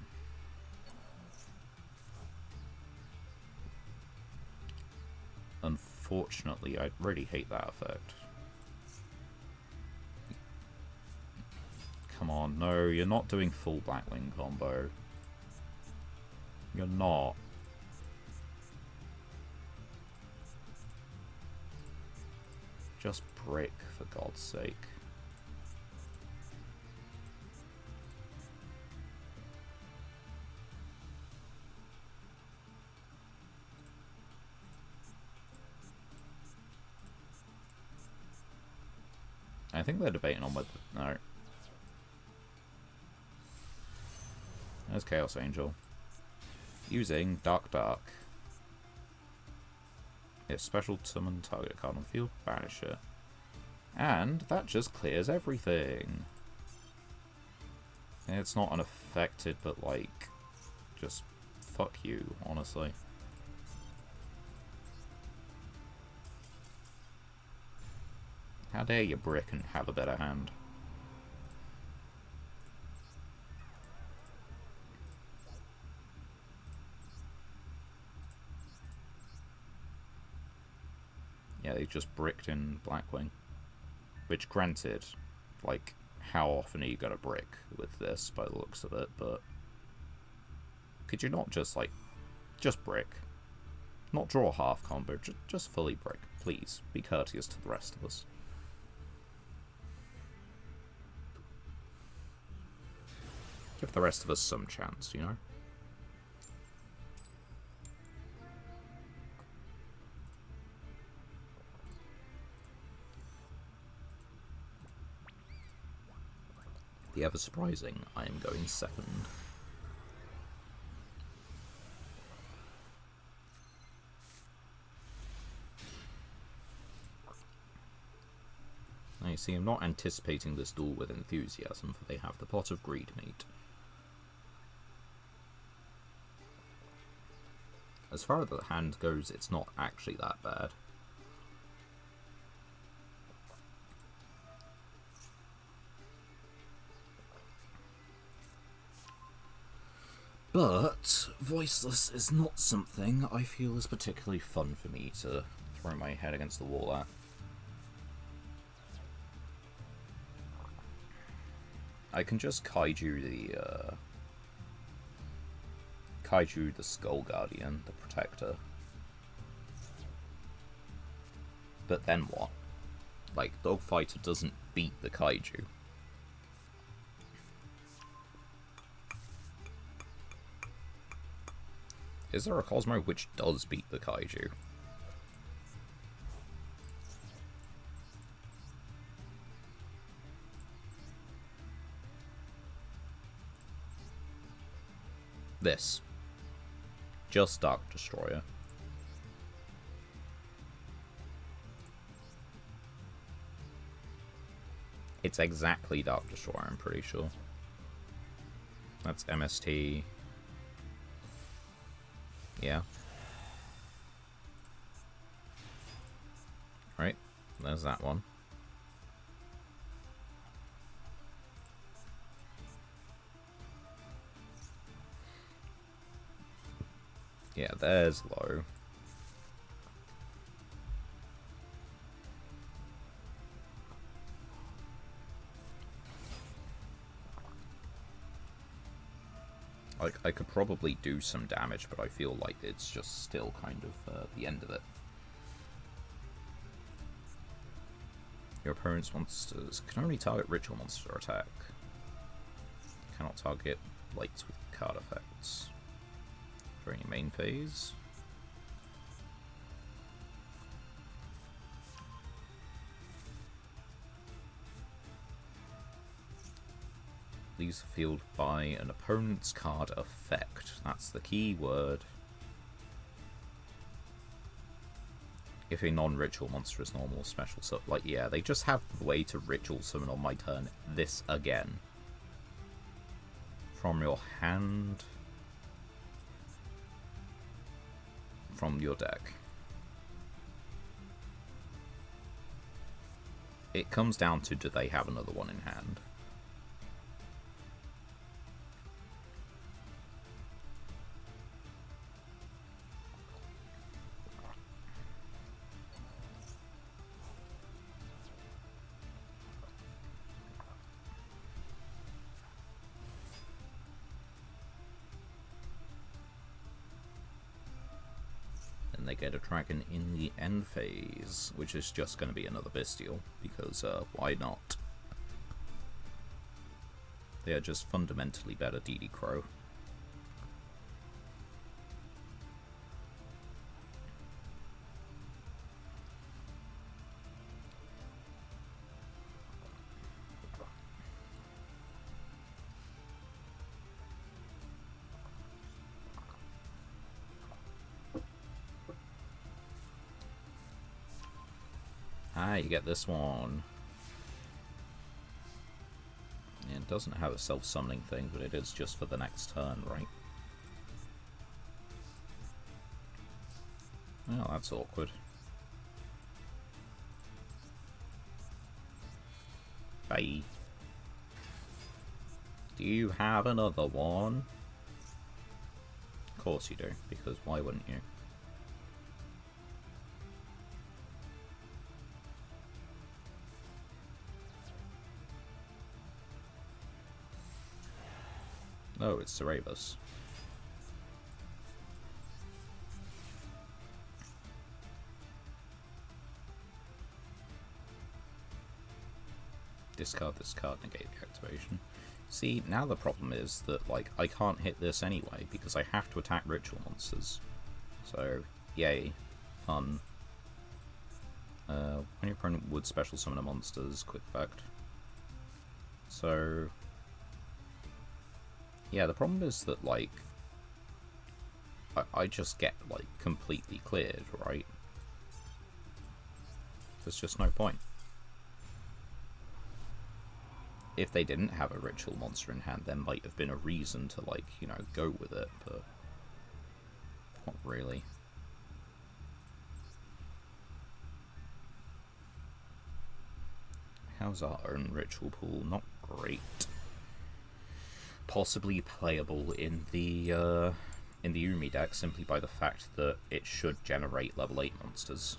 Unfortunately, I really hate that effect. Come on, no, you're not doing full Blackwing combo. You're not. Just brick, for God's sake. I think they're debating on whether... No. There's Chaos Angel. Using Dark Dark. If special summon target card on the field, banish it. And that just clears everything. It's not unaffected, but like... Just fuck you, honestly. How dare you brick and have a better hand? Yeah, they just bricked in Blackwing. Which, granted, like, how often are you gonna brick with this, by the looks of it, but... Could you not just, like, just brick? Not draw a half combo, just fully brick. Please, be courteous to the rest of us. Give the rest of us some chance, you know? The ever surprising, I am going second. Now you see, I'm not anticipating this duel with enthusiasm, for they have the pot of greed meat. As far as the hand goes, it's not actually that bad. But Voiceless is not something I feel is particularly fun for me to throw my head against the wall at. I can just Kaiju the Skull Guardian, the Protector. But then what? Like, Dogfighter doesn't beat the Kaiju. Is there a Cosmo which does beat the Kaiju? This. Just Dark Destroyer. It's exactly Dark Destroyer, I'm pretty sure. That's MST. Yeah. Right, there's that one. Yeah, there's low. Like, I could probably do some damage, but I feel like it's just still kind of the end of it. Your opponent's monsters can only target ritual monster attack. Cannot target lights with card effects. During your main phase. Leaves the field by an opponent's card effect. That's the key word. If a non-ritual monster is normal, special stuff. Like, yeah, they just have the way to ritual summon on my turn this again. From your hand. From your deck. It comes down to, do they have another one in hand? They get a dragon in the end phase, which is just going to be another bestial, because why not? They are just fundamentally better DD Crow. Ah, you get this one. It doesn't have a self-summoning thing, but it is just for the next turn, right? Well, that's awkward. Bye. Do you have another one? Of course you do, because why wouldn't you? Oh, it's Cerebus. Discard this card, negate the activation. See, now the problem is that, like, I can't hit this anyway, because I have to attack ritual monsters. So, yay. Fun. When your opponent would special summon a monster's quick effect. So... yeah, the problem is that, like, I just get, like, completely cleared, right? There's just no point. If they didn't have a ritual monster in hand, there might have been a reason to, like, you know, go with it, but not really. How's our own ritual pool? Not great. Possibly playable in the Umi deck simply by the fact that it should generate level 8 monsters.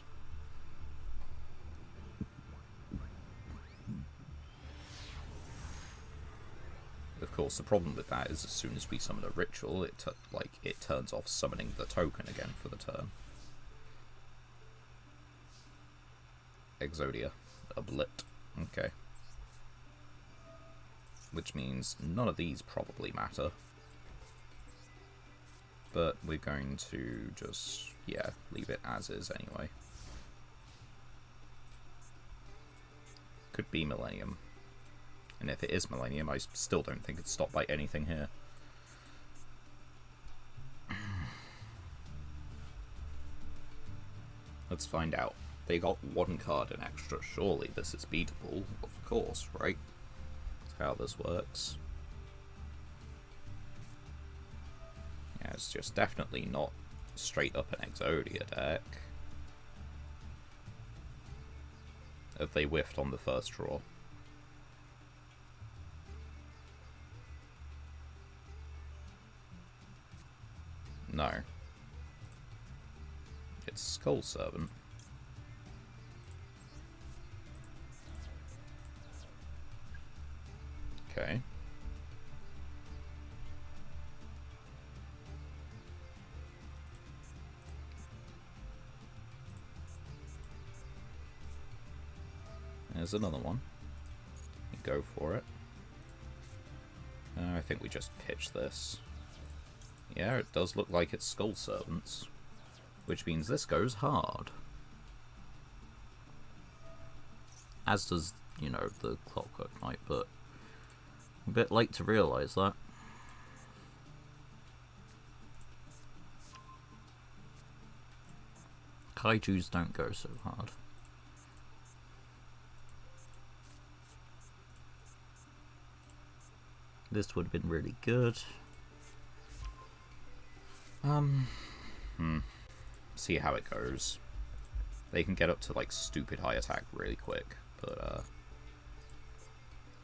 Of course, the problem with that is as soon as we summon a ritual, it turns off summoning the token again for the turn. Exodia. A blit. Okay. Which means none of these probably matter. But we're going to just, yeah, leave it as is anyway. Could be Millennium. And if it is Millennium, I still don't think it's stopped by anything here. Let's find out. They got one card in extra. Surely this is beatable. Of course, right? That's how this works. Yeah, it's just definitely not straight up an Exodia deck. If they whiffed on the first draw. No. It's Skull Servant. Okay. There's another one. You go for it. I think we just pitch this. Yeah, it does look like it's Skull Servants. Which means this goes hard. As does, you know, the Clockwork Knight, but a bit late to realise that. Kaijus don't go so hard. This would have been really good. See how it goes. They can get up to like stupid high attack really quick, but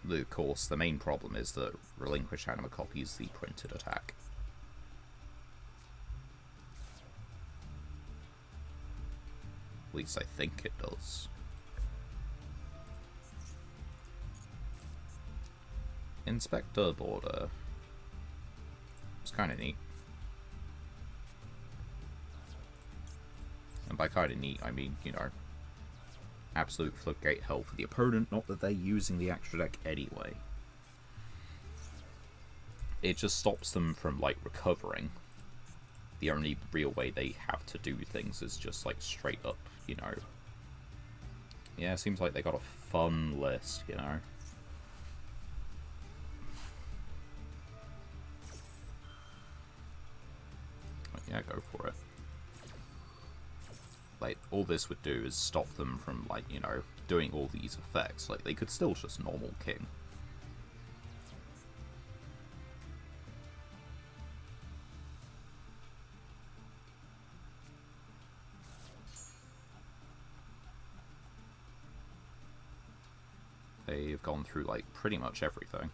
of course the main problem is that Relinquished Anima copies the printed attack. At least I think it does. Inspector Border. It's kind of neat. And by kind of neat, I mean, you know, absolute floodgate hell for the opponent, not that they're using the extra deck anyway. It just stops them from, like, recovering. The only real way they have to do things is just, like, straight up, you know. Yeah, seems like they got a fun list, you know. Yeah, go for it. Like, all this would do is stop them from, like, you know, doing all these effects. Like, they could still just normal king. They've gone through, like, pretty much everything.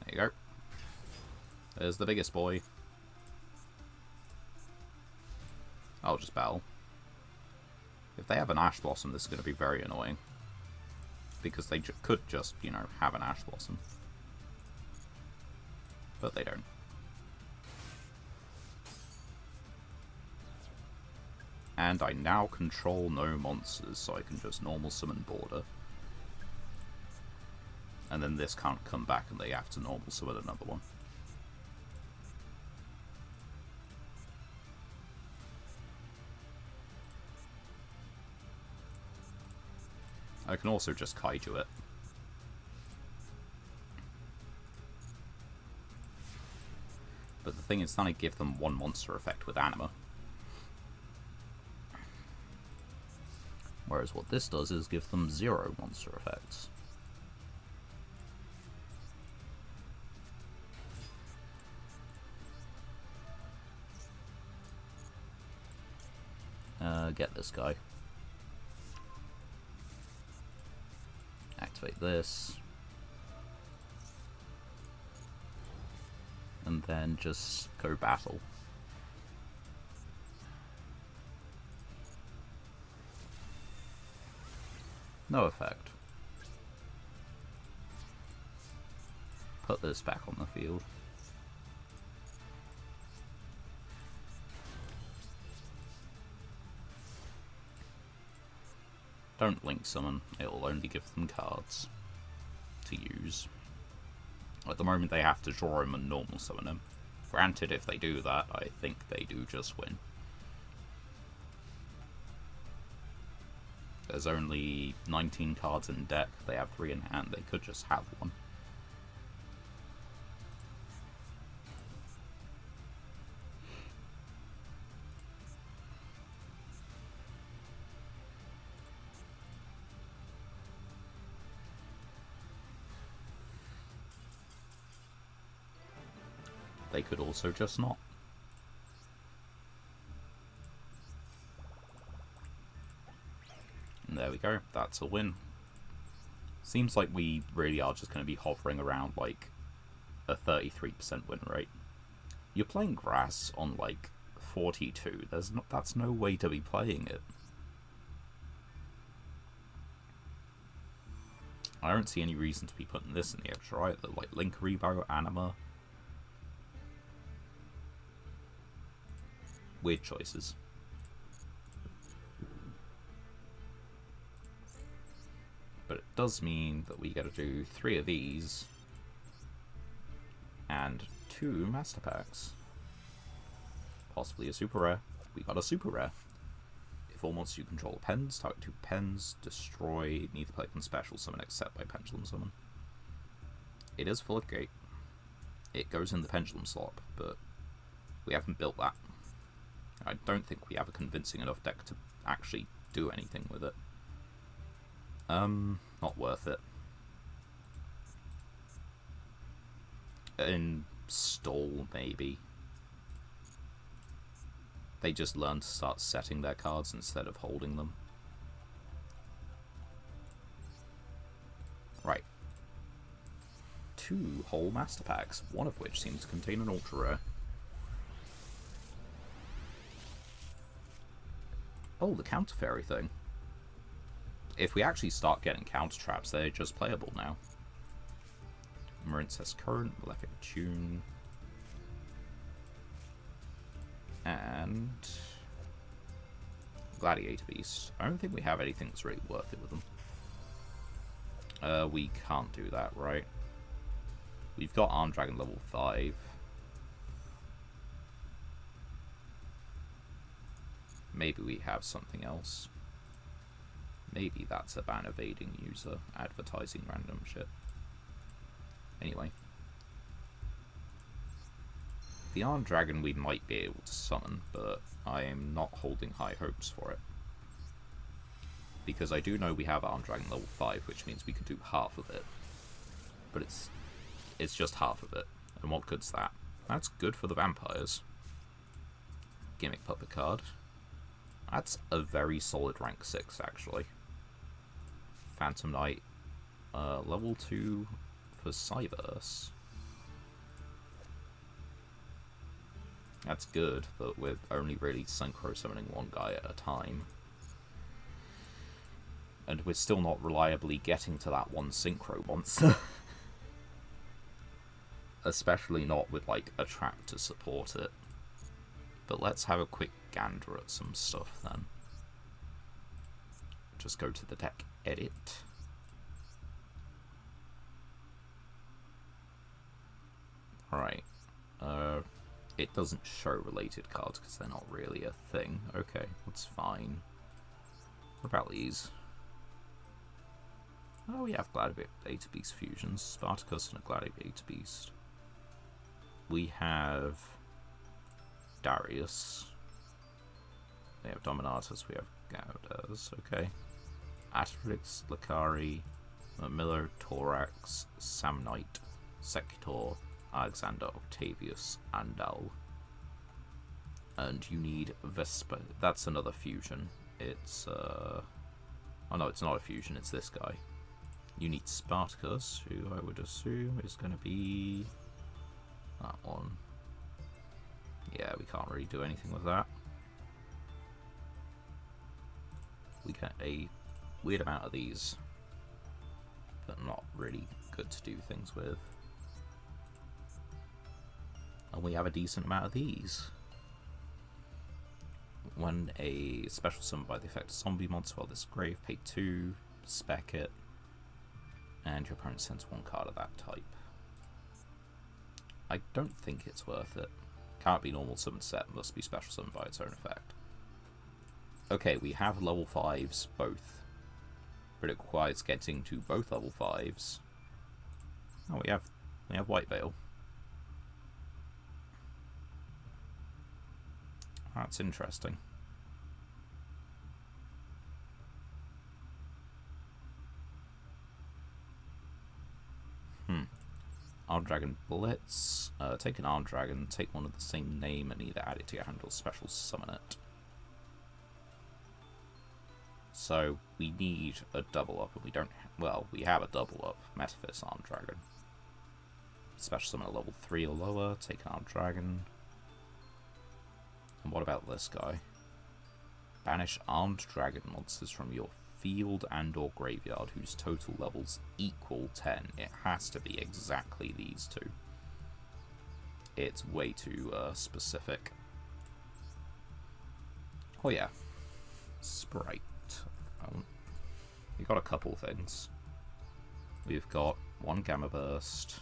There you go. There's the biggest boy. I'll just battle. If they have an Ash Blossom, this is going to be very annoying. Because they could just, you know, have an Ash Blossom. But they don't. And I now control no monsters, so I can just normal summon Border. And then this can't come back and they have to normal summon another one. I can also just Kaiju it. But the thing is, then I give them one monster effect with Anima. Whereas what this does is give them 0 monster effects. Get this guy. Activate this. And then just go battle. No effect. Put this back on the field. Don't link summon, it'll only give them cards to use. At the moment they have to draw them and normal summon them. Granted, if they do that, I think they do just win. There's only 19 cards in deck, they have 3 in hand, they could just have one. They could also just not. And there we go, that's a win. Seems like we really are just going to be hovering around like a 33% win rate. You're playing grass on like 42. That's no way to be playing it. I don't see any reason to be putting this in the extra either, like Link Rebo, Anima. Weird choices. But it does mean that we get to do 3 of these and 2 Master Packs. Possibly a super rare. We got a super rare. If all monsters you control pens, target 2 pens, destroy, neither player can special summon except by pendulum summon. It is full of gate. It goes in the pendulum slot, but we haven't built that. I don't think we have a convincing enough deck to actually do anything with it. Not worth it. In stall, maybe. They just learn to start setting their cards instead of holding them. Right. 2 whole Master Packs, one of which seems to contain an Ultra Rare. Oh, the Counter Fairy thing. If we actually start getting counter traps, they're just playable now. Marincess Current, Malefic Tune, and Gladiator Beast. I don't think we have anything that's really worth it with them. We can't do that, right? We've got Armed Dragon level 5. Maybe we have something else. Maybe that's a ban evading user advertising random shit. Anyway. The Armed Dragon we might be able to summon, but I am not holding high hopes for it. Because I do know we have Armed Dragon level 5, which means we could do half of it. But it's just half of it. And what good's that? That's good for the vampires. Gimmick Puppet card. That's a very solid rank 6, actually. Phantom Knight, level 2 for Cyberse. That's good, but we're only really synchro summoning one guy at a time. And we're still not reliably getting to that one synchro monster. Especially not with, like, a trap to support it. But let's have a quick gander at some stuff, then. Just go to the deck edit. Right. It doesn't show related cards because they're not really a thing. Okay, that's fine. What about these? Oh, we have Gladiator Beast fusions. Spartacus and a Gladiator Beast. We have Darius. We have Dominatus. We have Gaudas. Okay. Asterix, Lakari, Miller, Torax, Samnite, Secutor, Alexander, Octavius, Andal. And you need Vespa. That's another fusion. It's, oh no, it's not a fusion, it's this guy. You need Spartacus, who I would assume is going to be that one. Yeah, we can't really do anything with that. We get a weird amount of these, but not really good to do things with. And we have a decent amount of these. When a special summon by the effect of zombie monster while this grave, pay 2, spec it, and your opponent sends 1 card of that type. I don't think it's worth it. Can't be normal summon set, must be special summon by its own effect. Okay, we have level 5s both, but it requires getting to both level 5s. Oh, we have White Veil. That's interesting. Armed Dragon Blitz. Take an Armed Dragon, take one of the same name, and either add it to your hand or special summon it. So we need a double up, and we don't. Well, we have a double up. Metaphys Armed Dragon. Special summon at level 3 or lower. Take an Armed Dragon. And what about this guy? Banish Armed Dragon monsters from your field and or graveyard whose total levels equal 10. It has to be exactly these two. It's way too specific. Oh yeah. Sprite. We've got a couple things. We've got one Gamma Burst,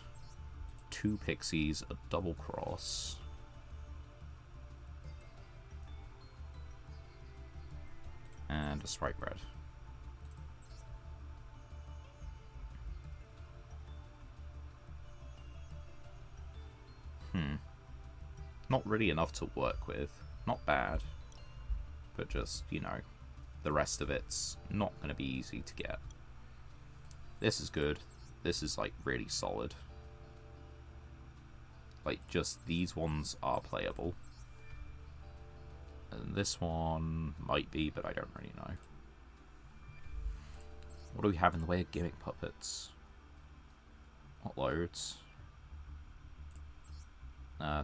2 Pixies, a Double Cross, and a Sprite Red. Not really enough to work with. Not bad. But just, you know, the rest of it's not going to be easy to get. This is good. This is, like, really solid. Like, just these ones are playable. And this one might be, but I don't really know. What do we have in the way of gimmick puppets? Not loads.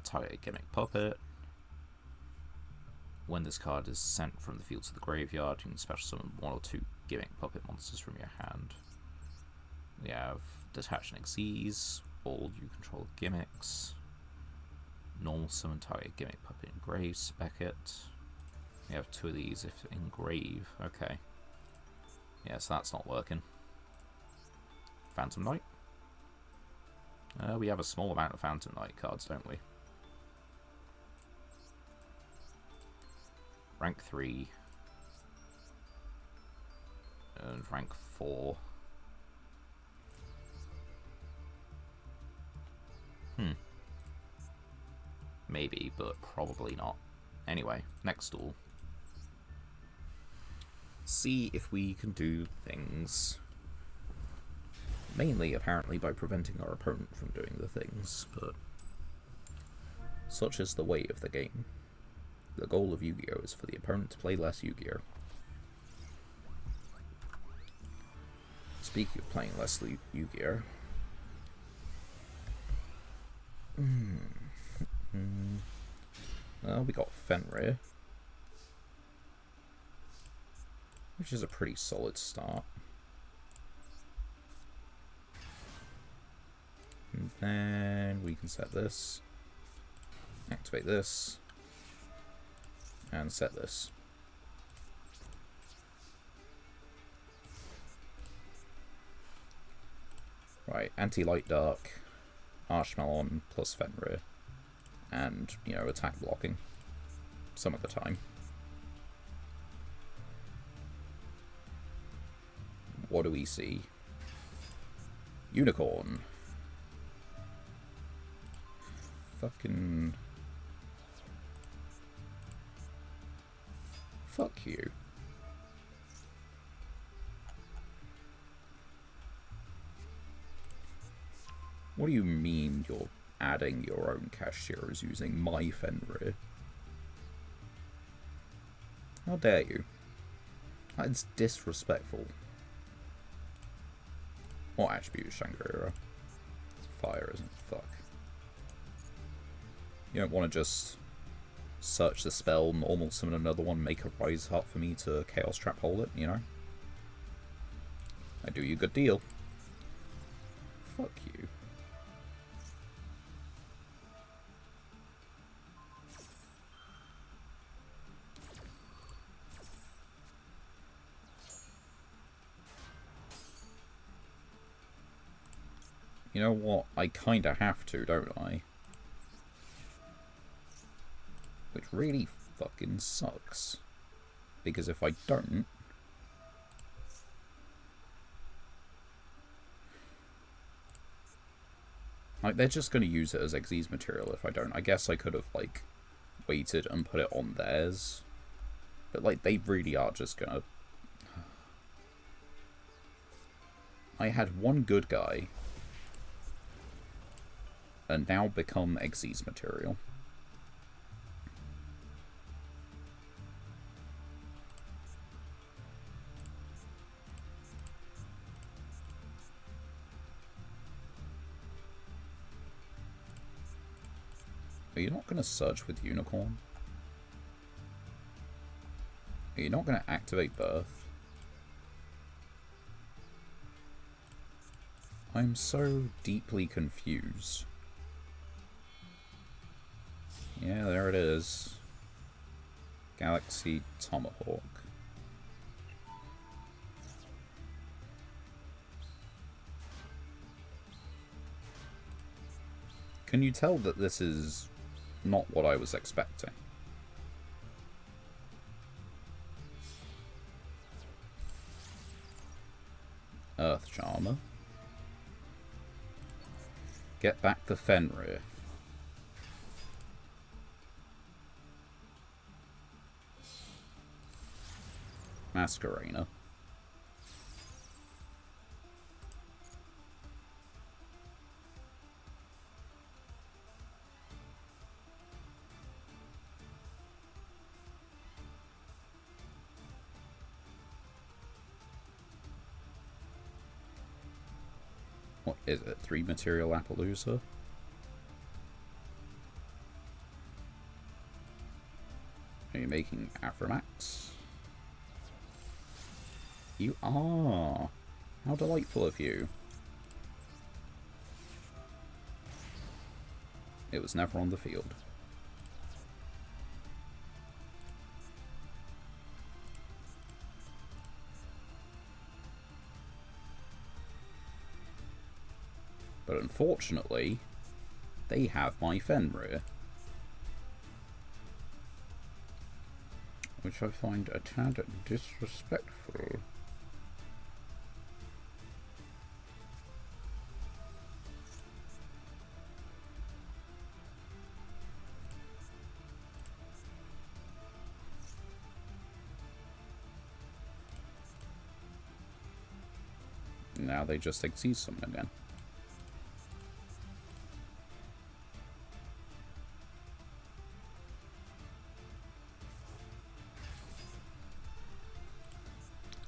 Target a gimmick puppet. When this card is sent from the field to the graveyard, you can special summon 1 or 2 gimmick puppet monsters from your hand. We have Detach and Xyz, all you control gimmicks. Normal summon target gimmick puppet engrave, spec it. We have 2 of these if engrave. Okay. Yeah, so that's not working. Phantom Knight. We have a small amount of Phantom Knight cards, don't we? Rank 3. And rank 4. Maybe, but probably not. Anyway, next duel. See if we can do things. Mainly, apparently, by preventing our opponent from doing the things, but such is the way of the game. The goal of Yu-Gi-Oh! Is for the opponent to play less Yu-Gi-Oh! Speaking of playing less Yu-Gi-Oh! Well, we got Fenrir, which is a pretty solid start. And then we can set this, activate this, and set this. Right, anti-light dark, Archmelon plus Fenrir, and, you know, attack blocking some of the time. What do we see? Unicorn. Fucking... Fuck you. What do you mean you're adding your own cashiers using my Fenrir? How dare you? That's disrespectful. What attribute is Shangri-La? It's fire, isn't it? Fuck. You don't want to just search the spell, normal summon another one, make a Rise Heart for me to Chaos Trap hold it, you know? I do you a good deal. Fuck you. You know what? I kinda have to, don't I? Which really fucking sucks. Because if I don't... Like, they're just gonna use it as Xyz material if I don't. I guess I could have, like, waited and put it on theirs. But, like, they really are just gonna... I had one good guy. and now become Xyz material. Are you not going to search with Unicorn? Are you not going to activate Birth? I'm so deeply confused. Yeah, there it is. Galaxy Tomahawk. Can you tell that this is not what I was expecting? Earth Charmer. Get back the Fenrir. Masquerena. What is it? 3 material Appaloosa? Are you making Afromax? You are! How delightful of you. It was never on the field. But unfortunately, they have my Fenrir. Which I find a tad disrespectful. Now they just Xyz summon again.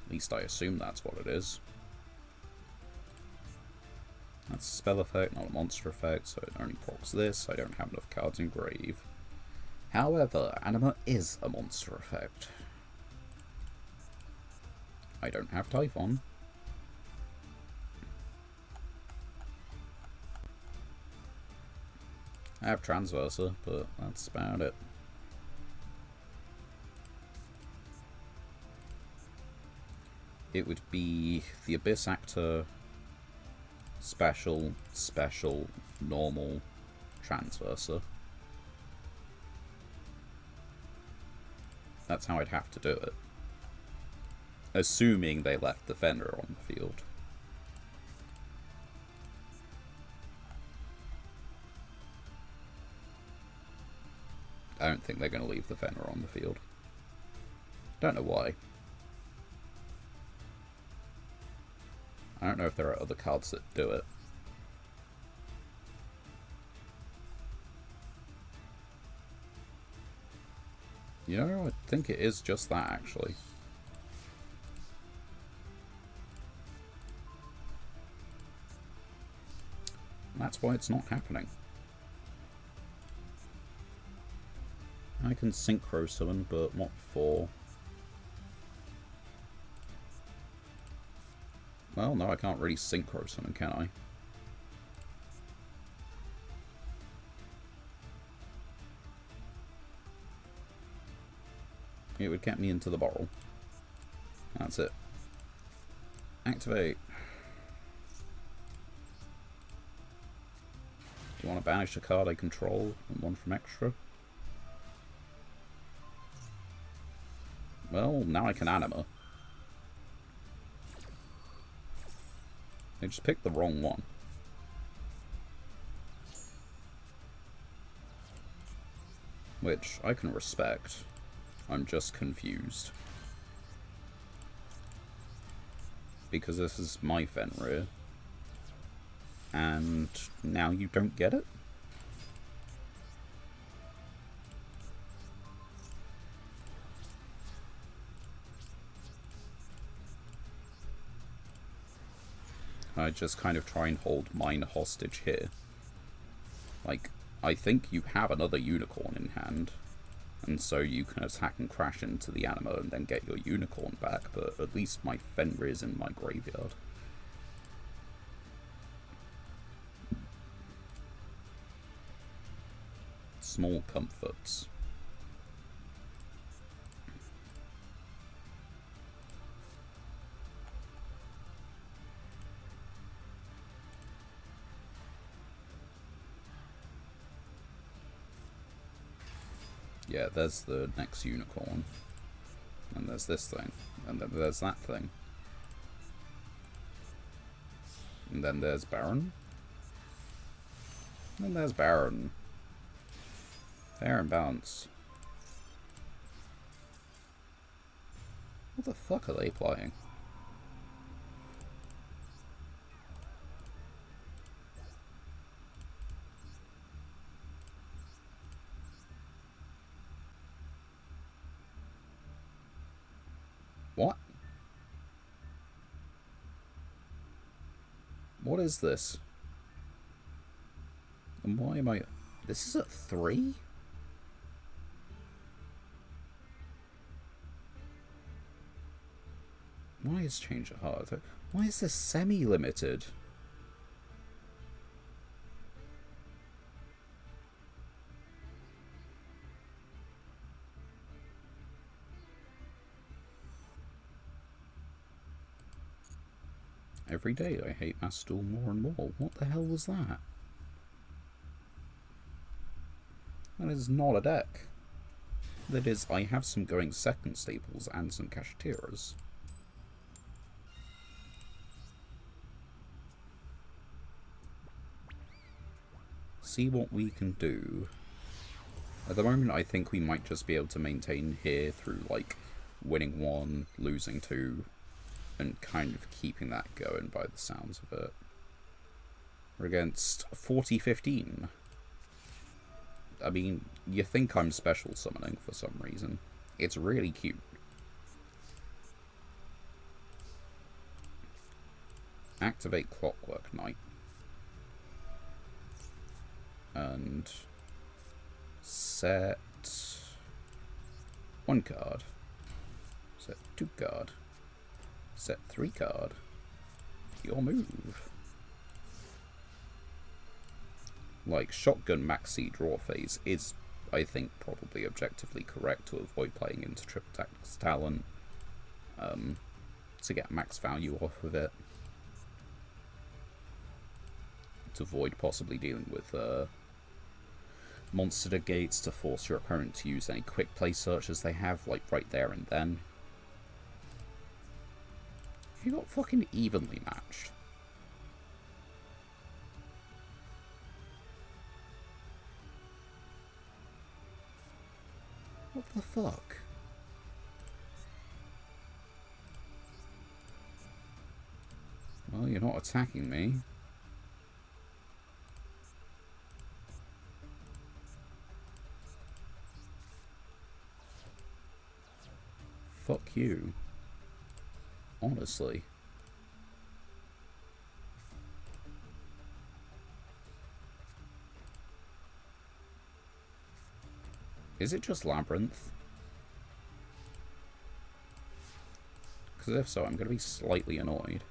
At least I assume that's what it is. That's a spell effect, not a monster effect, so it only procs this. I don't have enough cards in grave. However, Anima is a monster effect. I don't have Typhon. I have Transverser, but that's about it. It would be the Abyss Actor, special, normal, Transverser. That's how I'd have to do it. Assuming they left the Fenrir on the field. I don't think they're going to leave the Fenrir on the field. Don't know why. I don't know if there are other cards that do it. You know, I think it is just that, actually. That's why it's not happening. I can synchro summon, but what for? Well, no, I can't really synchro summon, can I? It would get me into the bottle. That's it. Activate. Do you want to banish a card I control and one from extra? Well, now I can Anima. I just picked the wrong one. Which I can respect. I'm just confused. Because this is my Fenrir. And now you don't get it? I just kind of try and hold mine hostage here. Like, I think you have another unicorn in hand, and so you can attack and crash into the anima and then get your unicorn back, but at least my Fenrir is in my graveyard. Small comforts. Yeah, there's the next unicorn. And there's this thing. And then there's that thing. And then there's Baron. And there's Baron. Fair and balanced. What the fuck are they playing? What? What is this? And why am I... This is at 3? Why is Change at Heart? Why is this semi-limited? Every day I hate Master Duel more and more. What the hell was that? That is not a deck. That is, I have some going second staples and some Kashteras. See what we can do. At the moment, I think we might just be able to maintain here through, like, winning 1, losing 2, and kind of keeping that going by the sounds of it. We're against 40-15. I mean, you think I'm special summoning for some reason. It's really cute. Activate Clockwork Knight. And set 1 card. Set 2 card. Set 3 card. Your move. Like, Shotgun Maxi draw phase is, I think, probably objectively correct to avoid playing into Triple Tactics Talent. To get max value off of it. To avoid possibly dealing with monster negates to force your opponent to use any quick play searches they have, like right there and then. You got fucking evenly matched. What the fuck? Well, you're not attacking me. Fuck you. Honestly. Is it just Labyrinth? Because if so, I'm going to be slightly annoyed.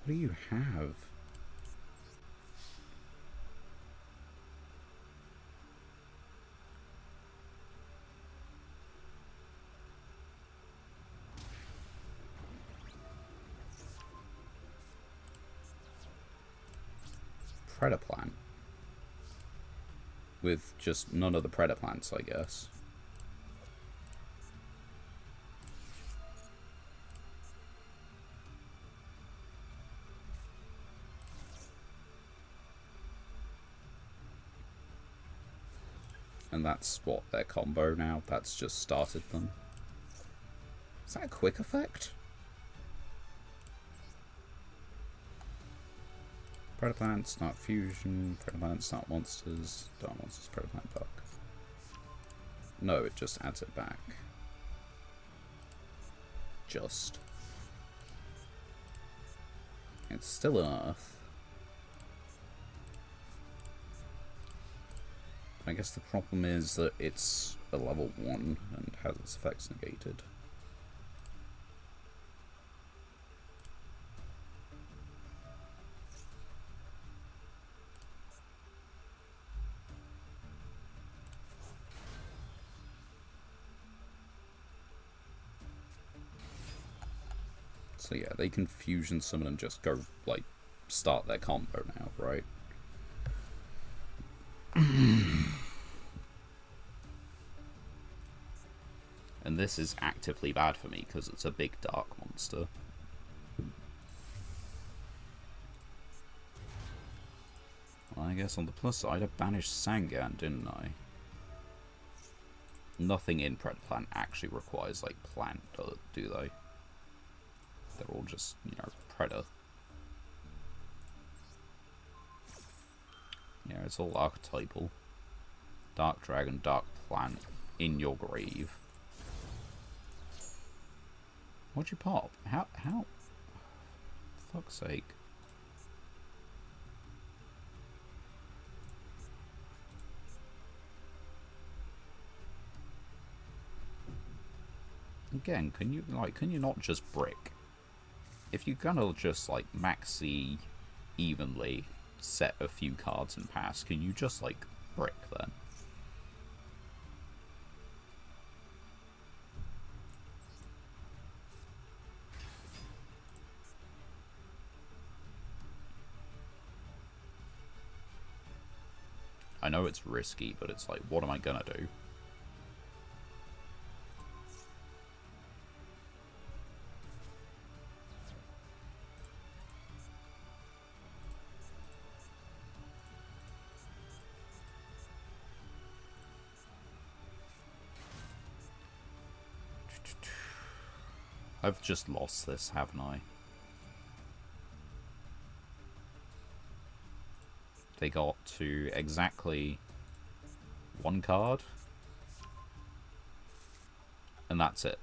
What do you have? Predaplant. With just none of the Predaplants, I guess. And that's what, their combo now? That's just started them. Is that a quick effect? Predaplant, start fusion, Predaplant, start monsters, start monsters, Predaplant, duck. No, it just adds it back. Just. It's still an Earth. I guess the problem is that it's a level 1 and has its effects negated. So yeah, they can fusion summon and just go, like, start their combo now, right? And this is actively bad for me because it's a big dark monster. Well, I guess on the plus side, I banished Sangan, didn't I? Nothing in Predaplant actually requires, like, plant, do they? They're all just, you know, Preda. Yeah, it's all archetypal. Dark Dragon, Dark Plant, in your grave. What'd you pop? How? For fuck's sake. Again, can you not just brick? If you're gonna just, like, maxi evenly set a few cards and pass, can you just, like, brick then? I know it's risky, but it's like, what am I gonna do? I've just lost this, haven't I? They got to exactly 1 card. And that's it.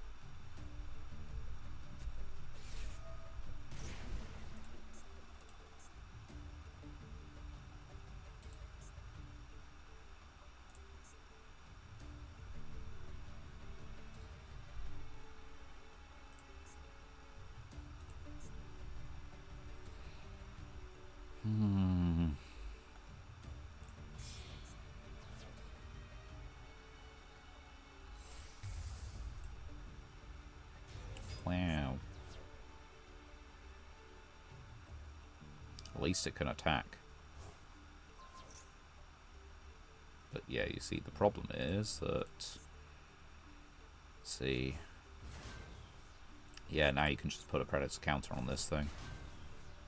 Wow. At least it can attack. But yeah, you see, the problem is that... Let's see... Yeah, now you can just put a Predator counter on this thing.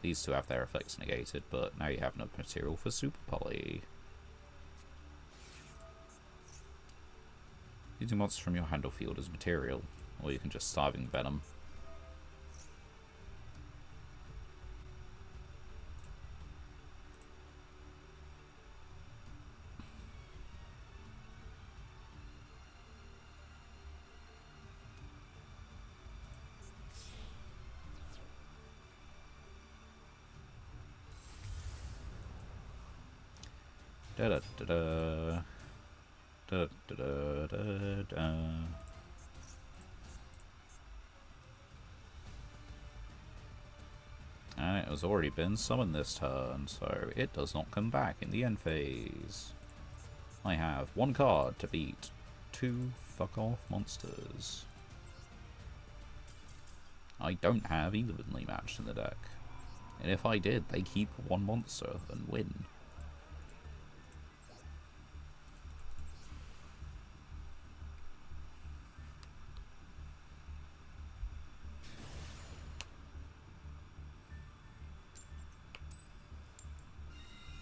These two have their effects negated, but now you have enough material for Super Poly. Using monsters from your handle field as material, or you can just Starving Venom. Da da da da da da da da da. And it has already been summoned this turn, so it does not come back in the end phase. I have 1 card to beat 2 fuck-off monsters. I don't have evenly matched in the deck. And if I did, they keep 1 monster and win.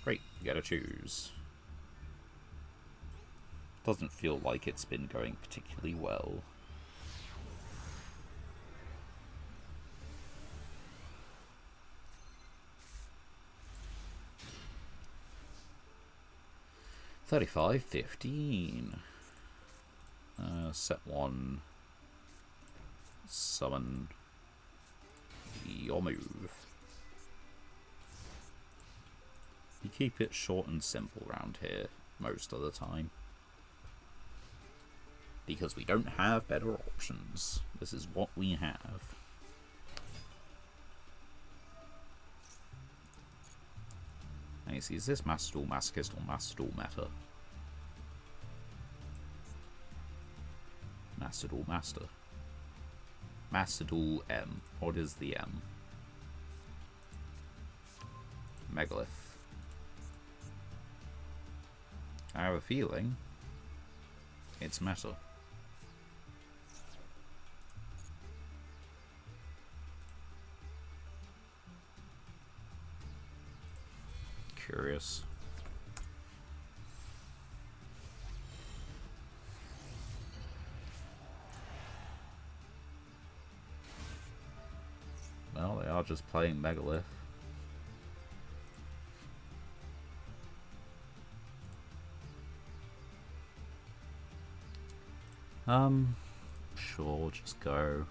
Great, you gotta choose. Doesn't feel like it's been going particularly well. $35.15. Set 1. Summon your move. You keep it short and simple around here most of the time. Because we don't have better options. This is what we have. Now you see, is this Master Duel Masochist or Master Duel Meta? Master Duel Master. Master Duel M. What is the M? Megalith. I have a feeling it's meta. Curious. Well, they are just playing Megalith. Sure, just go.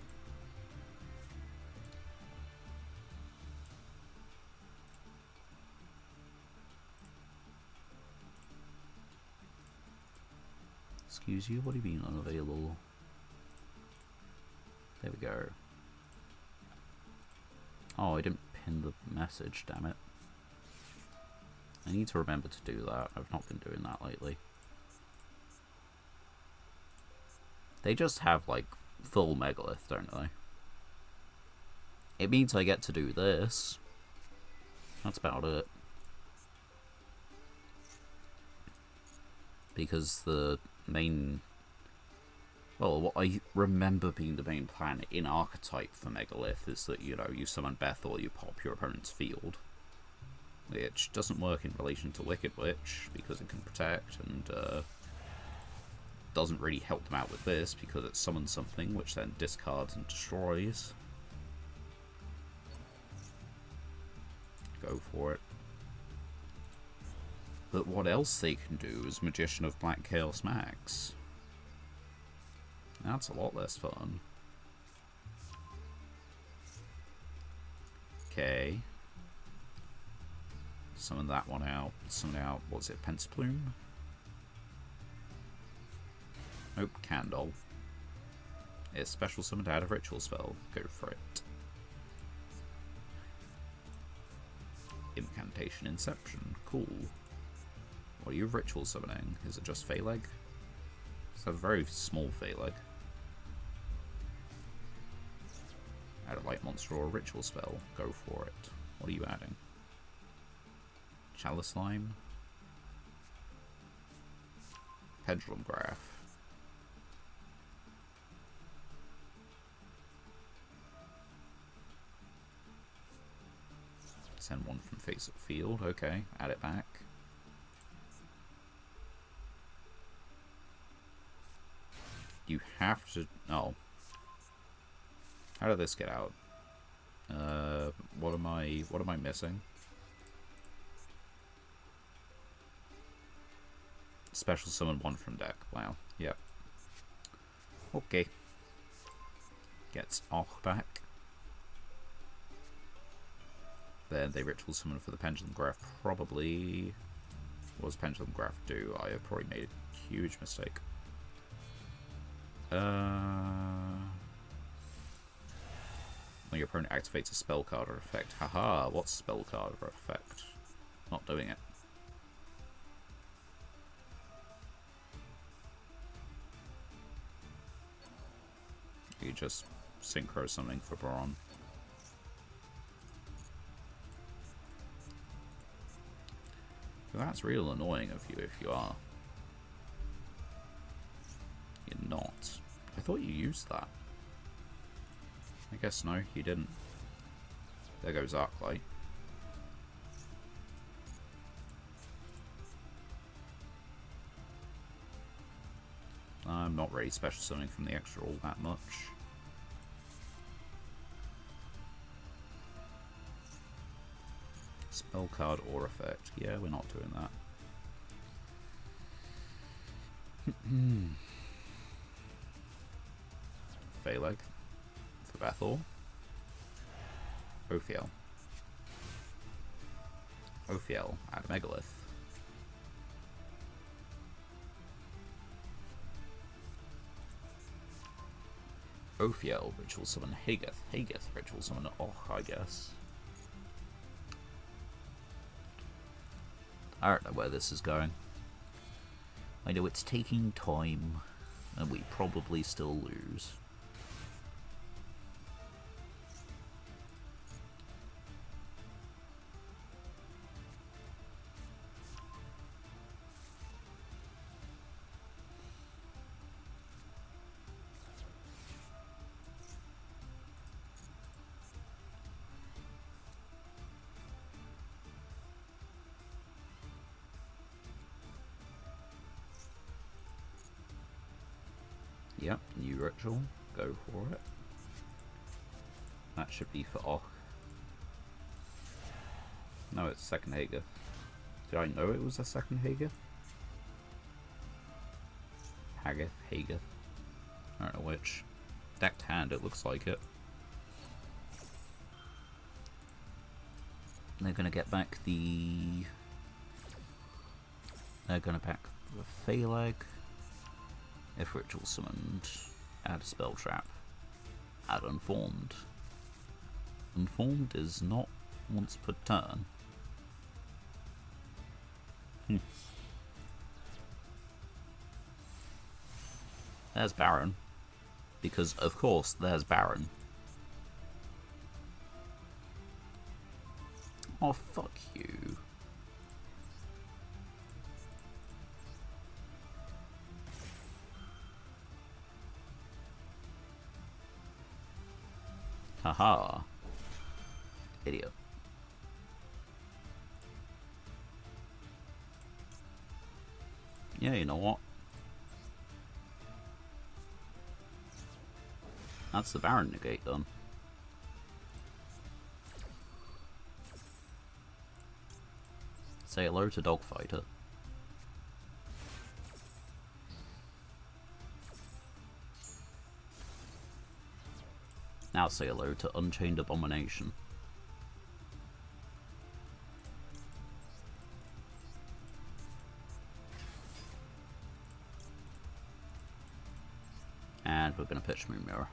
Excuse you, what do you mean unavailable? There we go. Oh, I didn't pin the message, damn it. I need to remember to do that. I've not been doing that lately. They just have, like, full Megalith, don't they? It means I get to do this. That's about it. Because the main... Well, what I remember being the main plan in Archetype for Megalith is that, you know, you summon Bethel, you pop your opponent's field. Which doesn't work in relation to Wicked Witch, because it can protect, and doesn't really help them out with this, because it summons something, which then discards and destroys. Go for it. But what else they can do is Magician of Black Chaos Max. That's a lot less fun. Okay. Summon that one out. Summon out, what's it, Pensaplume? Nope, Candle. It's special summoned out of Ritual Spell. Go for it. Incantation Inception. Cool. What are you ritual summoning? Is it just Phaleg? It's a very small Phaleg. Add a light monster or a ritual spell. Go for it. What are you adding? Chalice Slime? Pendulum Graph. Send one from face of field. Okay, add it back. You have to... Oh. How did this get out? What am I missing? Special summon one from deck. Wow. Yep. Okay. Gets Och back. Then they ritual summon for the Pendulum Graph. Probably... What does Pendulum Graph do? I have probably made a huge mistake. When your opponent activates a spell card or effect. Haha, what's spell card or effect? Not doing it. You just synchro something for Baron. That's real annoying of you if you are. You're not. I thought you used that. I guess no, you didn't. There goes Arclight. not really special summoning from the extra all that much. Spell card or effect. Yeah, we're not doing that. Phaleg for Bethor. Ophiel. Ophiel, add Megalith. Ophiel, Ritual Summon Hageth. Hageth, Ritual Summon Och, I guess. I don't know where this is going. I know it's taking time, and we probably still lose. Yep, new ritual. Go for it. That should be for Och. No, it's second Hageth. Did I know it was a second Hageth? Hageth, Hageth. I don't know which. Decked hand, it looks like it. They're gonna get back the... They're gonna pack the Phaleg. If ritual summoned, add a spell trap. Add Unformed. Unformed is not once per turn. There's Baron. Because, of course, there's Baron. Oh, fuck you. Haha. Idiot. Yeah, you know what? That's the Baron negate done. Say hello to Dogfighter. Now say hello to Unchained Abomination. And we're going to pitch Moon Mirror.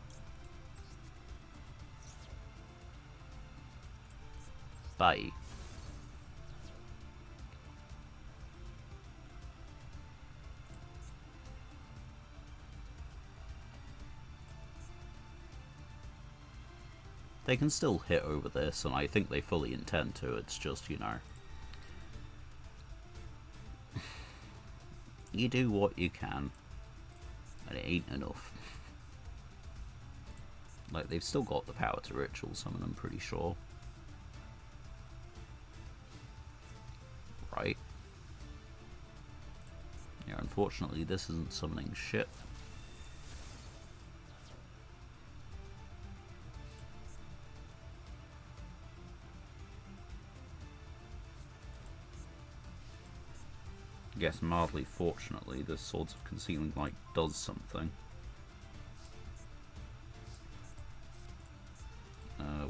Bye. They can still hit over this, and I think they fully intend to. It's just, you know, you do what you can, and it ain't enough. Like, they've still got the power to ritual summon, I'm pretty sure. Right? Yeah, unfortunately this isn't summoning shit. I guess mildly fortunately the Swords of Concealing Light does something.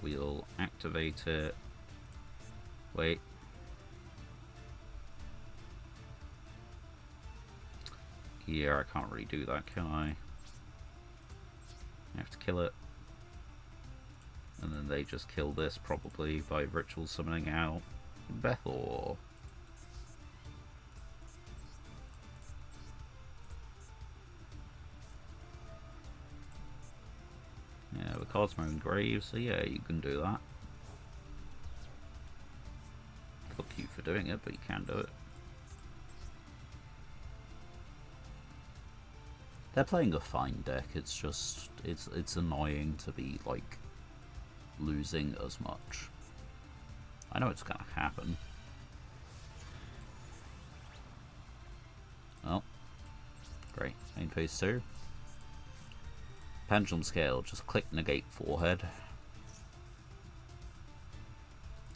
We'll activate it. Wait. Yeah, I can't really do that, can I? I have to kill it. And then they just kill this probably by ritual summoning out Bethor. Yeah, the card's my own grave, so yeah, you can do that. Fuck you for doing it, but you can do it. They're playing a fine deck, it's just, it's annoying to be, like, losing as much. I know it's gonna happen. Oh. Great. Main phase 2. Pendulum scale, just click negate forehead.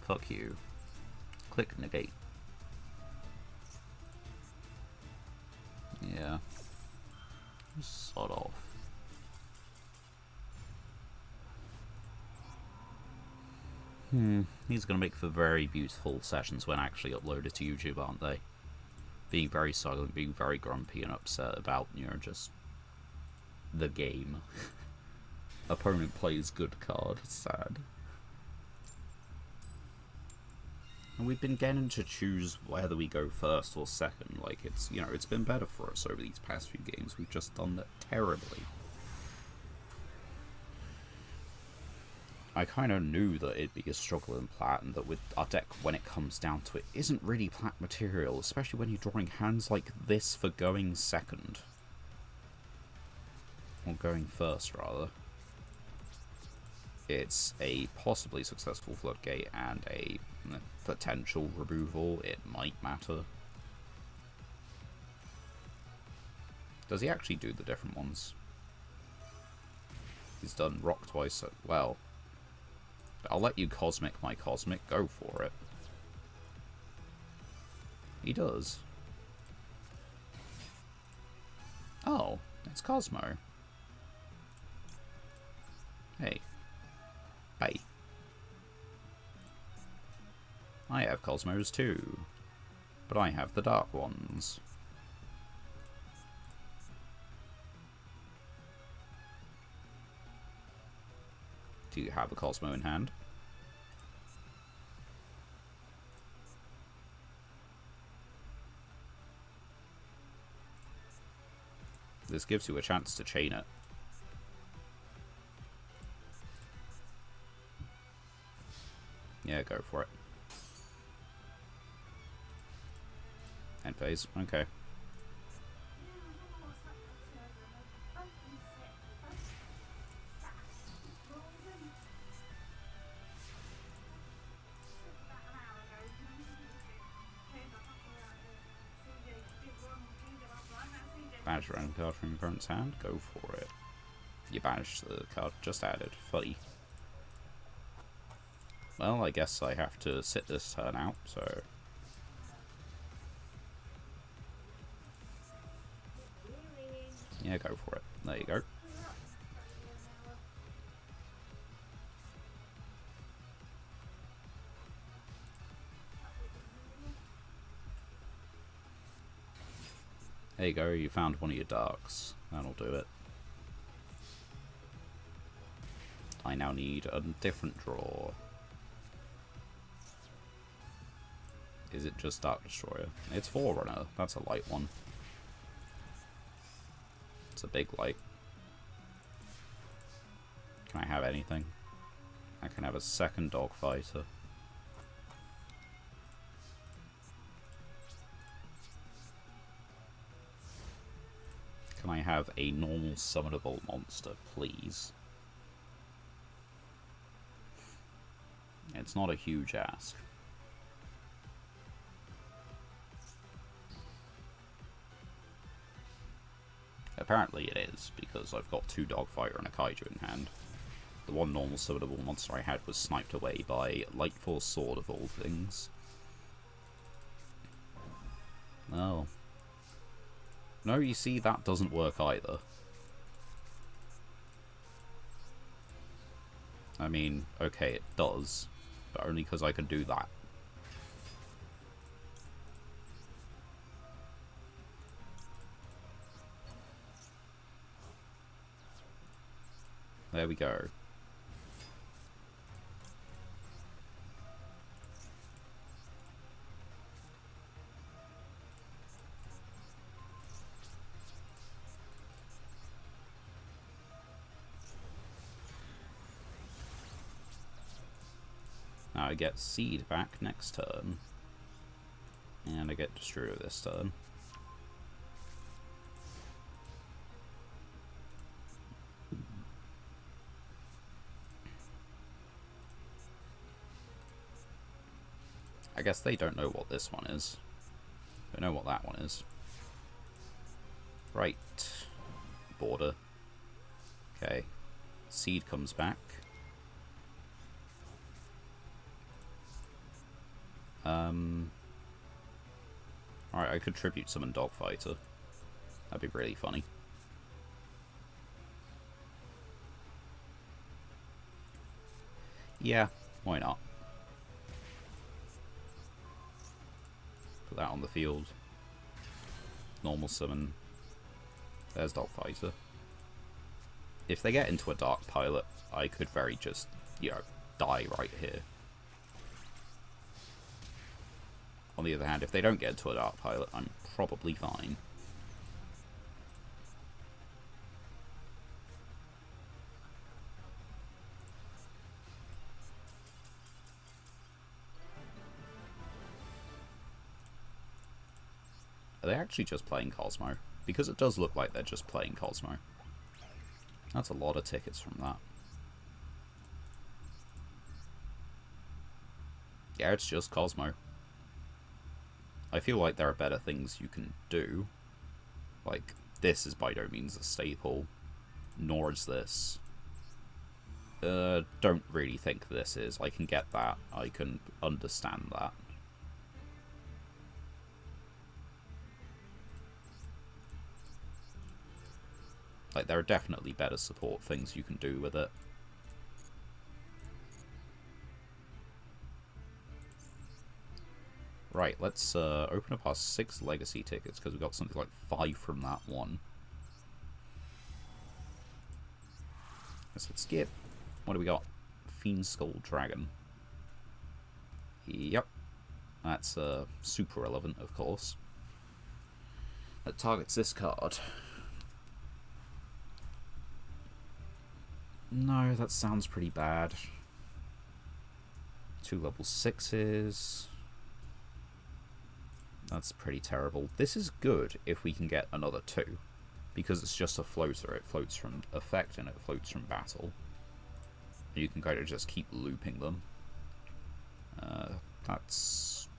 Fuck you. Click negate. Yeah. Sod off. These are going to make for very beautiful sessions when actually uploaded to YouTube, aren't they? Being very silent, being very grumpy and upset about, you know, just the game. Opponent plays good card. Sad. And we've been getting to choose whether we go first or second. Like, it's, you know, it's been better for us over these past few games. We've just done that terribly. I kind of knew that it'd be a struggle in Plat, and that with our deck, when it comes down to it, isn't really Plat material, especially when you're drawing hands like this for going second. Or going first, rather. It's a possibly successful Floodgate and a potential removal. It might matter. Does he actually do the different ones? He's done Rock twice, so, well... I'll let you Cosmic my Cosmic, go for it. He does. Oh, it's Cosmo. Hey. Bye. I have Cosmos too, but I have the dark ones. Do you have a Cosmo in hand? This gives you a chance to chain it. Yeah, go for it. End phase, okay. Banish a random card from your opponent's hand, go for it. You banish the card just added, fuddy. Well, I guess I have to sit this turn out, so... Yeah, go for it. There you go. There you go, you found one of your darks. That'll do it. I now need a different draw. Is it just Dark Destroyer? It's Forerunner. That's a light one. It's a big light. Can I have anything? I can have a second Dogfighter. Can I have a normal summonable monster, please? It's not a huge ask. Apparently it is, because I've got 2 Dogfighter and a Kaiju in hand. The one normal summonable monster I had was sniped away by Light Force Sword of all things. Oh. No, you see, that doesn't work either. I mean, okay, it does, but only because I can do that. There we go. Now I get Seed back next turn. And I get Destroyer this turn. I guess they don't know what this one is. They know what that one is. Right. Border. Okay. Seed comes back. Alright, I could tribute summon Dogfighter. That'd be really funny. Yeah, why not? Put that on the field. Normal summon. There's Dogfighter. If they get into a Dark Pilot, I could very just, you know, die right here. On the other hand, if they don't get into a Dark Pilot, I'm probably fine. Are they actually just playing Cosmo? Because it does look like they're just playing Cosmo. That's a lot of tickets from that. Yeah, it's just Cosmo. I feel like there are better things you can do. Like, this is by no means a staple. Nor is this. Don't really think this is. I can get that. I can understand that. Like, there are definitely better support things you can do with it. Right, let's open up our 6 legacy tickets, because we got something like 5 from that one. Let's hit skip. What do we got? Fiend Skull Dragon. Yep. That's super relevant, of course. That targets this card. No, that sounds pretty bad. 2 level 6s. That's pretty terrible. This is good if we can get another 2. Because it's just a floater. It floats from effect and it floats from battle. You can kind of just keep looping them. That's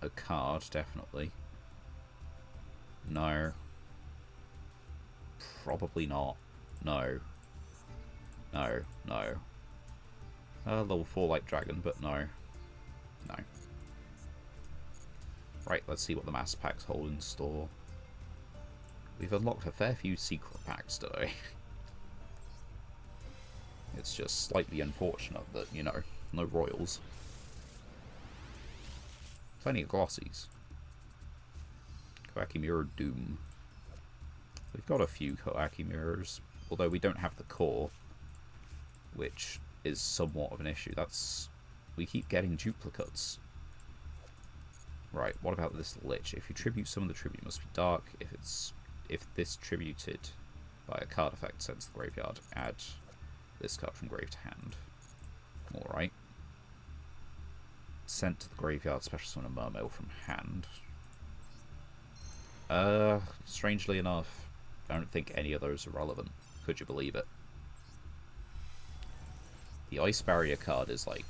a card, definitely. No. Probably not. No. No. No. Level 4 Light Dragon, but no. No. Right, let's see what the mass packs hold in store. We've unlocked a fair few secret packs today. It's just slightly unfortunate that, you know, no royals. Plenty of glossies. Koaki Mirror Doom. We've got a few Koaki Mirrors, although we don't have the core, which is somewhat of an issue. We keep getting duplicates. Right, what about this Lich? If you tribute summon, the tribute must be dark. If this tributed by a card effect sent to the graveyard, add this card from grave to hand. Alright. Sent to the graveyard, special summon a Mermail from hand. Strangely enough, I don't think any of those are relevant. Could you believe it? The Ice Barrier card is, like,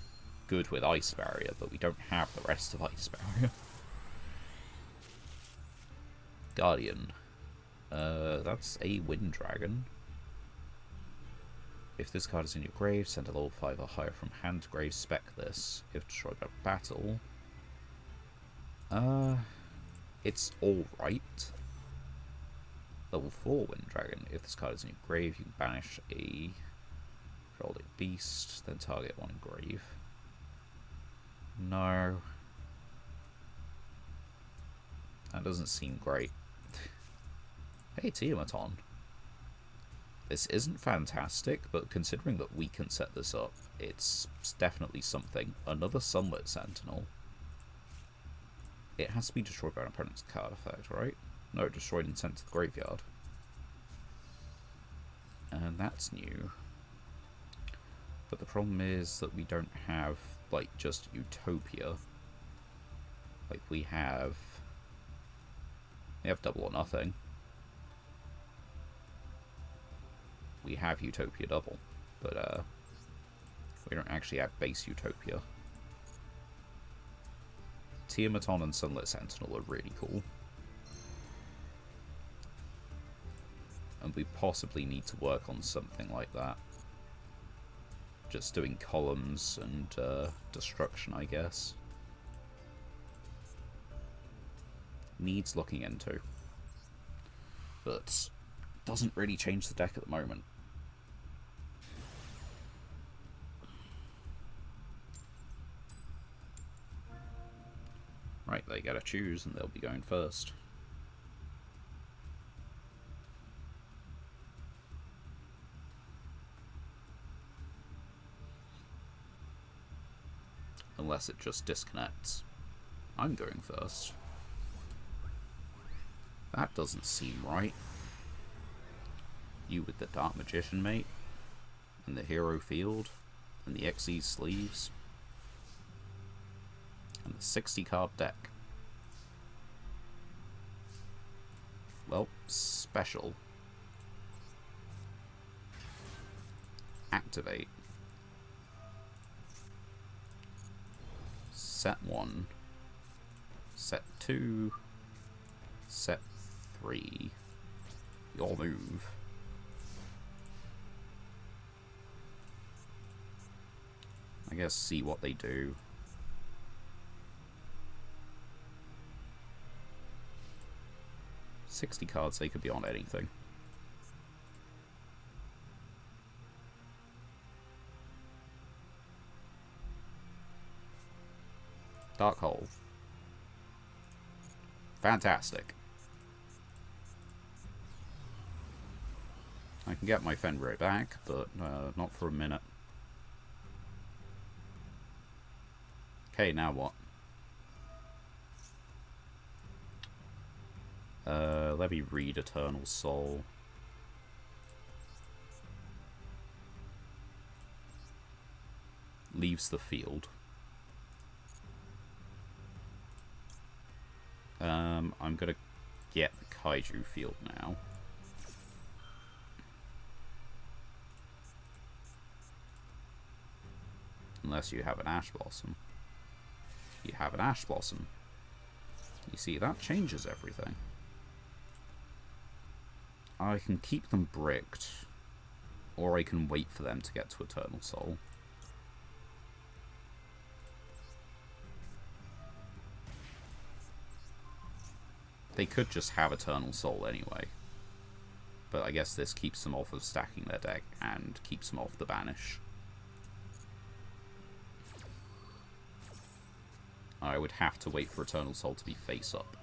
good with Ice Barrier, but we don't have the rest of Ice Barrier. Guardian. That's a Wind Dragon. If this card is in your grave, send a level 5 or higher from hand to grave, spec this. If destroyed by battle. It's alright. Level 4 Wind Dragon. If this card is in your grave, you can banish a Heraldic Beast, then target one in grave. No. That doesn't seem great. Hey, Tiamaton. This isn't fantastic, but considering that we can set this up, it's definitely something. Another Sunlit Sentinel. It has to be destroyed by an opponent's card effect, right? No, destroyed and sent to the graveyard. And that's new. But the problem is that we don't have, like, just Utopia. Like, we have Double or Nothing. We have Utopia Double, but we don't actually have base Utopia. Tiamaton and Sunlit Sentinel are really cool. And we possibly need to work on something like that. Just doing columns and destruction, I guess. Needs looking into. But doesn't really change the deck at the moment. Right, they gotta choose and they'll be going first. Unless it just disconnects. I'm going first. That doesn't seem right. You with the Dark Magician, mate, and the Hero Field, and the Xyz sleeves, and the 60 card deck. Well, special. Activate. Set 1. Set 2. Set 3. Your move. I guess see what they do. $60 cards, they could be on anything. Dark Hole. Fantastic. I can get my Fenrir back, but not for a minute. Okay, now what? Let me read Eternal Soul. Leaves the field. I'm gonna get the Kaiju field now. Unless you have an Ash Blossom. You have an Ash Blossom. You see, that changes everything. I can keep them bricked, or I can wait for them to get to Eternal Soul. They could just have Eternal Soul anyway. But I guess this keeps them off of stacking their deck and keeps them off the banish. I would have to wait for Eternal Soul to be face up.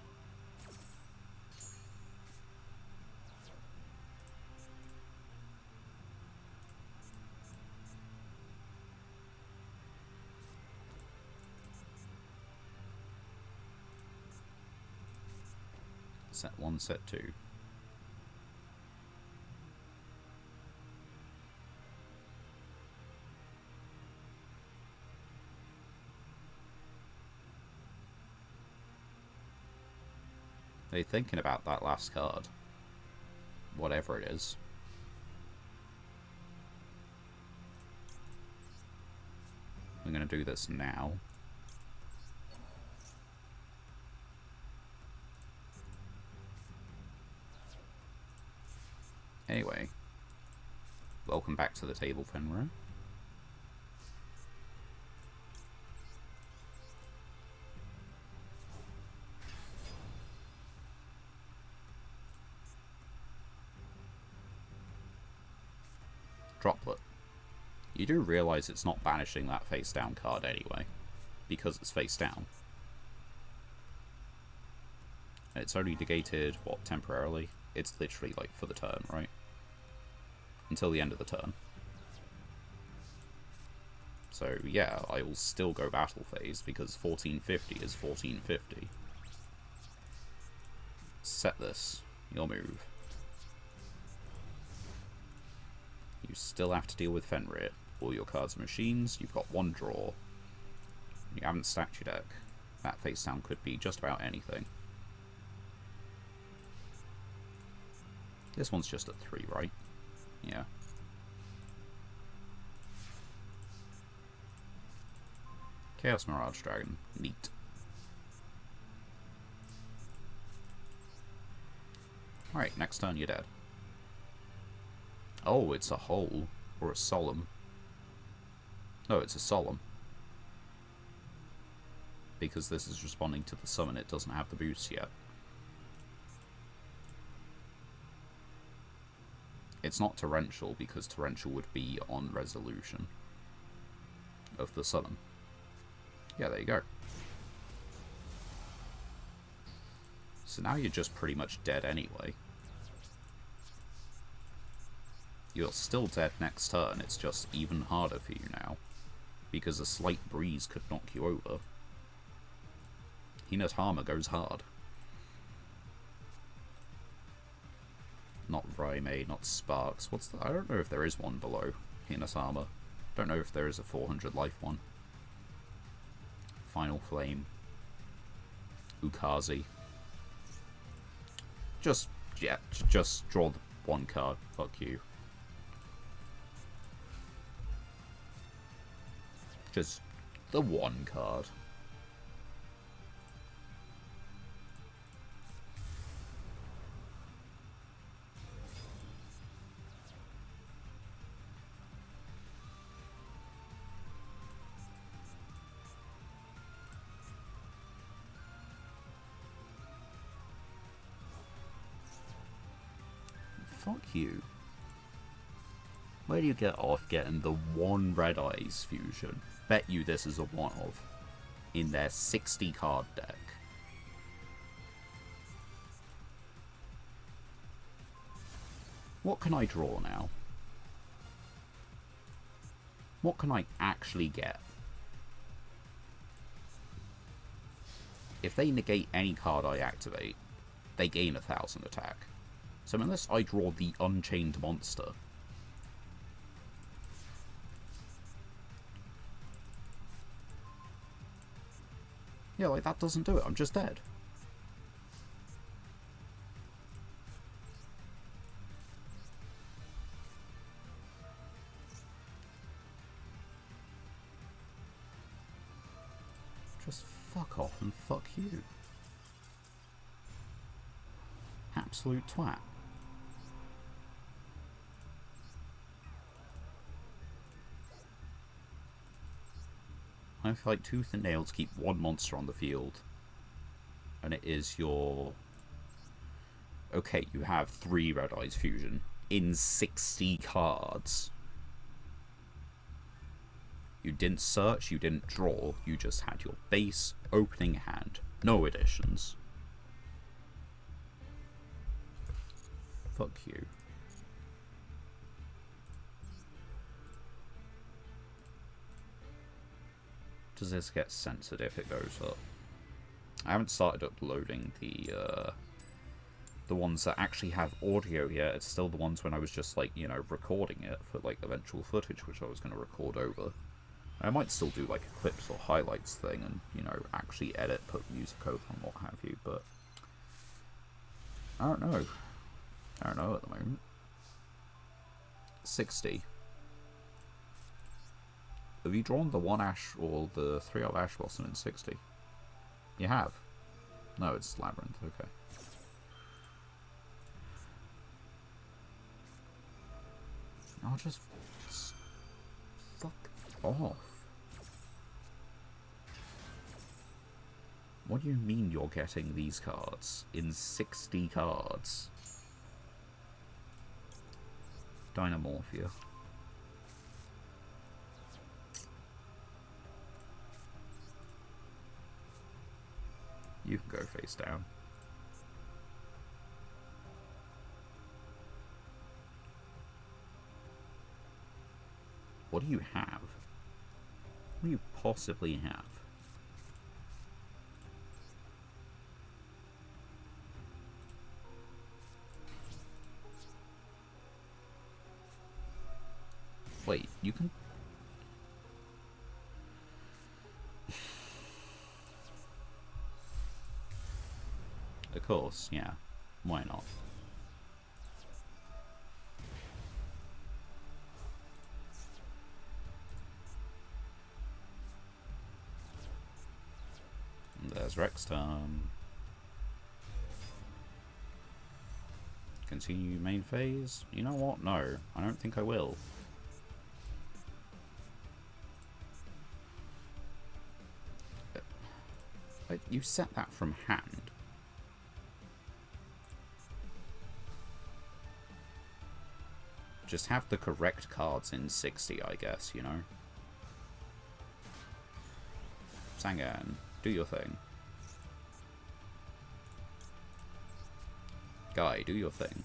Set 1, set 2. They're thinking about that last card. Whatever it is. I'm going to do this now. Anyway, welcome back to the table, Fenrir. Droplet. You do realise it's not banishing that face down card anyway, because it's face down. And it's only negated, what, temporarily? It's literally like for the turn, right? Until the end of the turn. So yeah, I will still go battle phase because 1450 is 1450. Set this. Your move. You still have to deal with Fenrir. All your cards are machines, you've got one draw. You haven't stacked your deck. That face down could be just about anything. This one's just at 3, right? Yeah. Chaos Mirage Dragon. Neat. Alright, next turn you're dead. Oh, it's a hole. Or a solemn. No, it's a solemn. Because this is responding to the summon, it doesn't have the boost yet. It's not torrential, because torrential would be on resolution of the summon. Yeah, there you go. So now you're just pretty much dead anyway. You're still dead next turn, it's just even harder for you now. Because a slight breeze could knock you over. Hinatama goes hard. Not Raime, not Sparks. What's the... I don't know if there is one below Hinatama. Don't know if there is a 400 life one. Final Flame. Ukazi. Just, yeah, just draw the one card. Fuck you. Just the one card. Fuck you. Where do you get off getting the one Red Eyes fusion? Bet you this is a one-of in their 60 card deck. What can I draw now? What can I actually get? If they negate any card I activate, they gain 1000 attack. So unless I draw the Unchained Monster... Yeah, like, that doesn't do it. I'm just dead. Just fuck off and fuck you. Absolute twat. I fight tooth and nail to keep one monster on the field. And it is your... Okay, you have 3 Red Eyes Fusion in 60 cards. You didn't search, you didn't draw, you just had your base opening hand. No additions. Fuck you. Does this get censored if it goes up? I haven't started uploading the ones that actually have audio yet. It's still the ones when I was just, like, you know, recording it for, like, eventual footage, which I was going to record over. I might still do, like, a clips or highlights thing and, you know, actually edit, put music over and what have you, but... I don't know. I don't know at the moment. 60. Have you drawn the 1 Ash or the 3 of Ash Blossom in 60? You have? No, it's Labyrinth, okay. I'll just fuck off. What do you mean you're getting these cards in 60 cards? Dynamorphia. You can go face down. What do you have? What do you possibly have? Wait, you can... Of course, yeah. Why not? And there's Rexton. Continue main phase? You know what? No, I don't think I will. Wait, you set that from hand? Just have the correct cards in 60, I guess, you know? Sangan, do your thing. Guy, do your thing.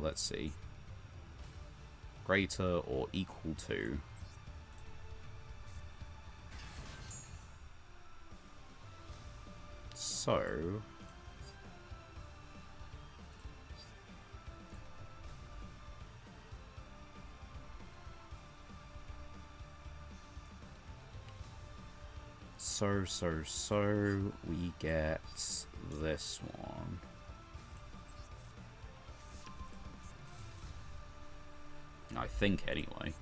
Let's see. Greater or equal to. So... So, we get this one. I think, anyway.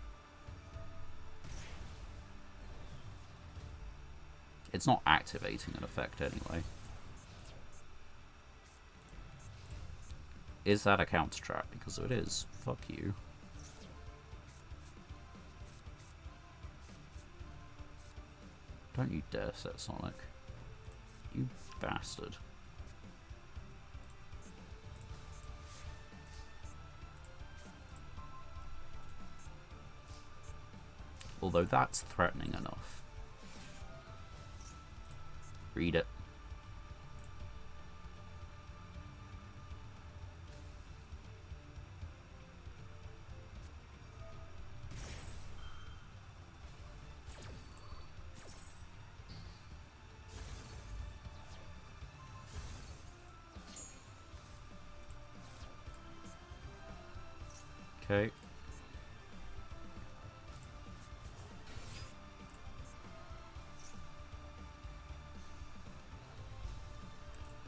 It's not activating an effect, anyway. Is that a counter trap? Because it is. Fuck you. Don't you dare set Sonic. You bastard. Although that's threatening enough. Read it. Okay.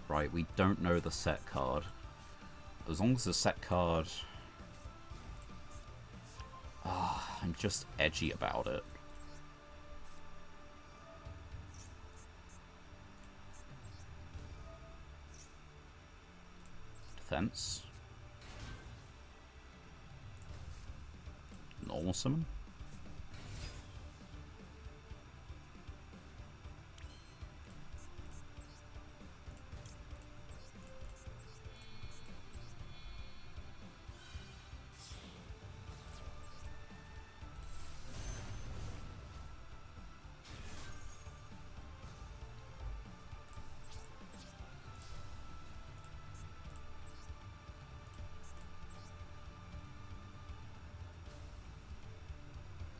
Right, we don't know the set card. As long as the set card... I'm just edgy about it. Defense. Normal summon.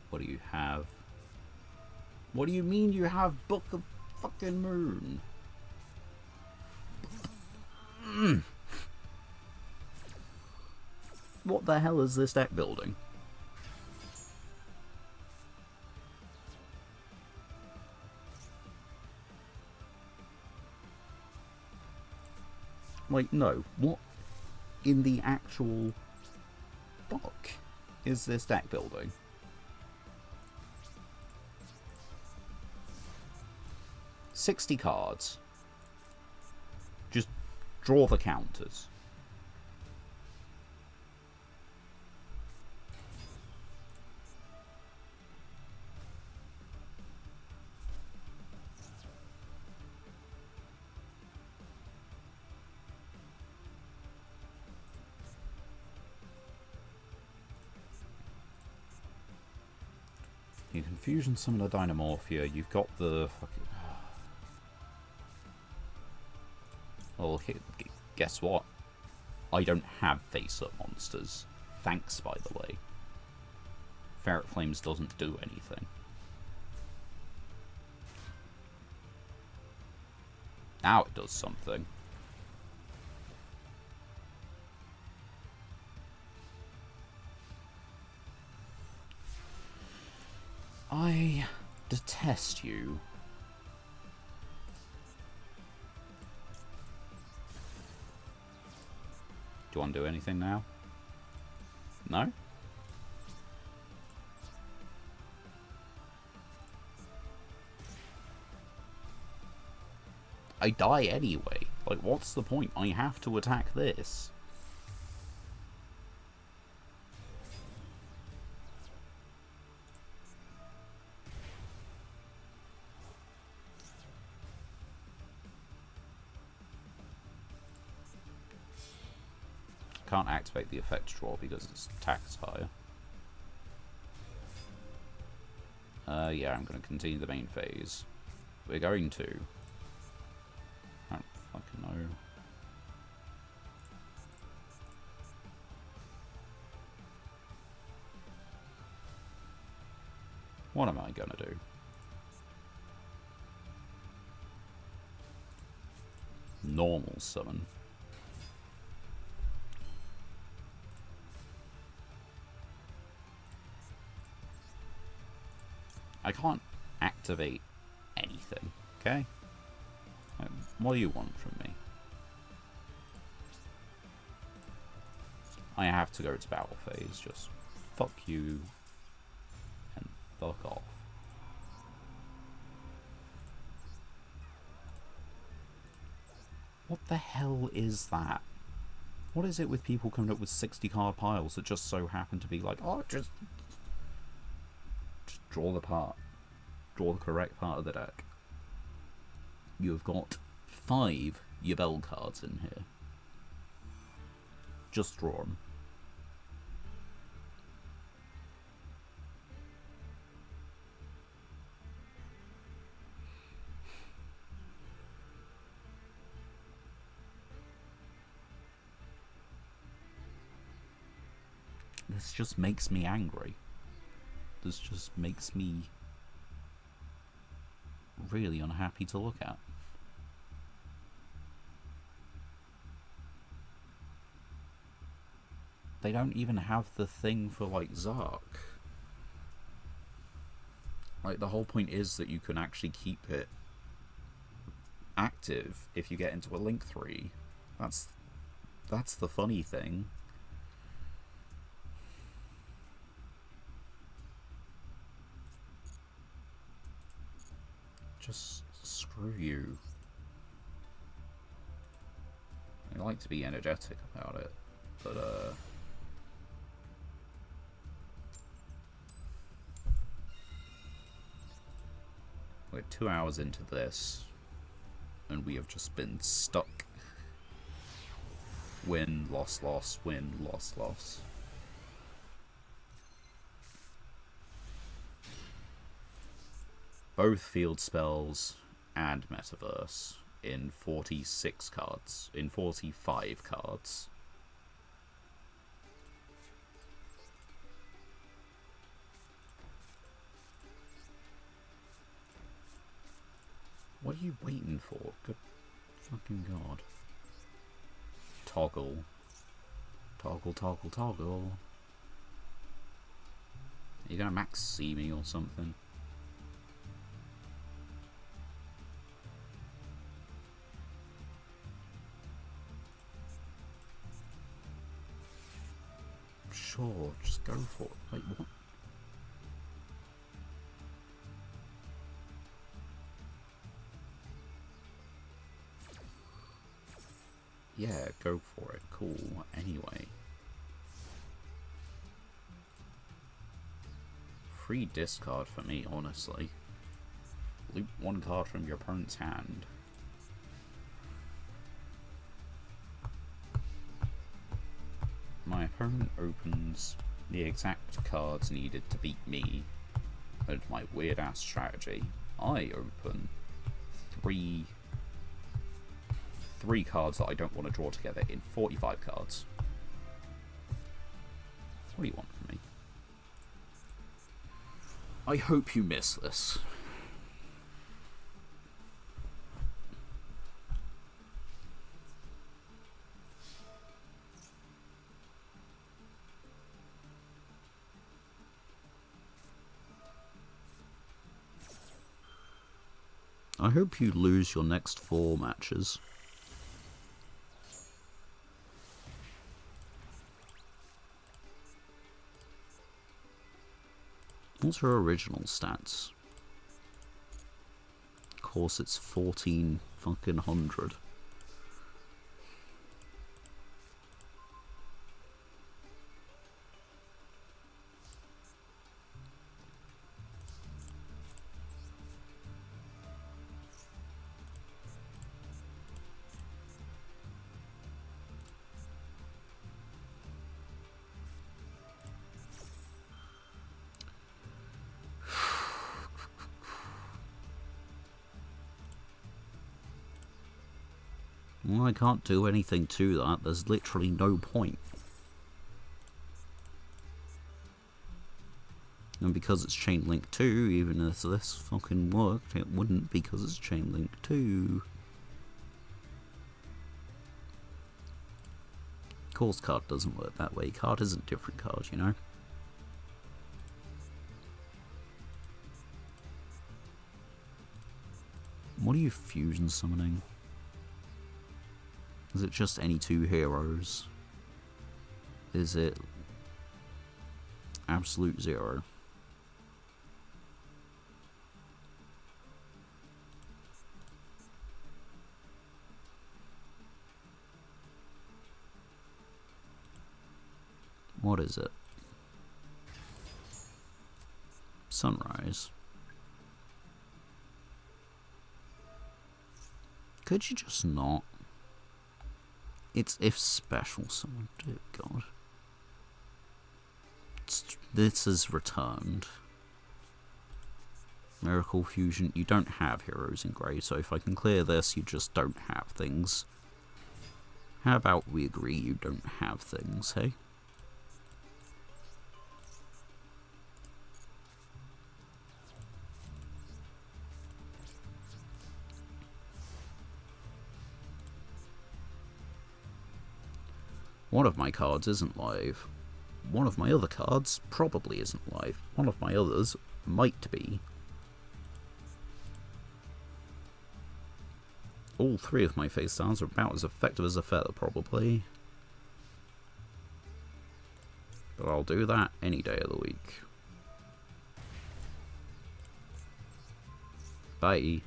What do you have? What do you mean you have Book of fucking Moon? What the hell is this deck building? Like, no. What in the actual fuck is this deck building? $60 cards. Just draw the counters. You can fusion summon a Dynamorphia. You've got the fucking... Well, guess what? I don't have face-up monsters. Thanks, by the way. Ferret Flames doesn't do anything. Now it does something. I detest you. Do you want to do anything now? No? I die anyway. Like, what's the point? I have to attack this. Can't activate the effect draw because its attack is higher. Yeah, I'm going to continue the main phase. We're going to... I don't fucking know. What am I going to do? Normal summon. I can't activate anything, okay? Like, what do you want from me? I have to go to battle phase, just fuck you and fuck off. What the hell is that? What is it with people coming up with 60 card piles that just so happen to be like, oh, just draw the part. Draw the correct part of the deck. You've got 5 Yugioh cards in here. Just draw them. This just makes me angry. This just makes me really unhappy to look at. They don't even have the thing for, like, Zark. Like, the whole point is that you can actually keep it active if you get into a Link 3. That's the funny thing. Just screw you. I like to be energetic about it, but we're 2 hours into this, and we have just been stuck. Win, loss, loss, win, loss, loss. Both field spells and Metaverse in 46 cards, in 45 cards. What are you waiting for? Good fucking god. Toggle. Toggle, toggle, toggle. Are you gonna max see me or something? Sure, just go for it. Wait, what? Yeah, go for it. Cool. Anyway. Free discard for me, honestly. Loot 1 card from your opponent's hand. My opponent opens the exact cards needed to beat me and my weird ass strategy. I open three cards that I don't want to draw together in 45 cards. What do you want from me? I hope you miss this. I hope you lose your next 4 matches. What's her original stats? Of course, it's 14 fucking 100. Well, I can't do anything to that. There's literally no point. And because it's Chain Link 2, even if this fucking worked, it wouldn't because it's Chain Link 2. Of course card doesn't work that way. Card is a different card, you know? What are you fusion summoning? Is it just any two heroes? Is it Absolute Zero? What is it? Sunrise. Could you just not? It's if special summon. Dear God. This is returned. Miracle Fusion. You don't have heroes in grey, so if I can clear this, you just don't have things. How about we agree you don't have things, hey? One of my cards isn't live. One of my other cards probably isn't live. One of my others might be. All three of my face downs are about as effective as a feather, probably. But I'll do that any day of the week. Bye.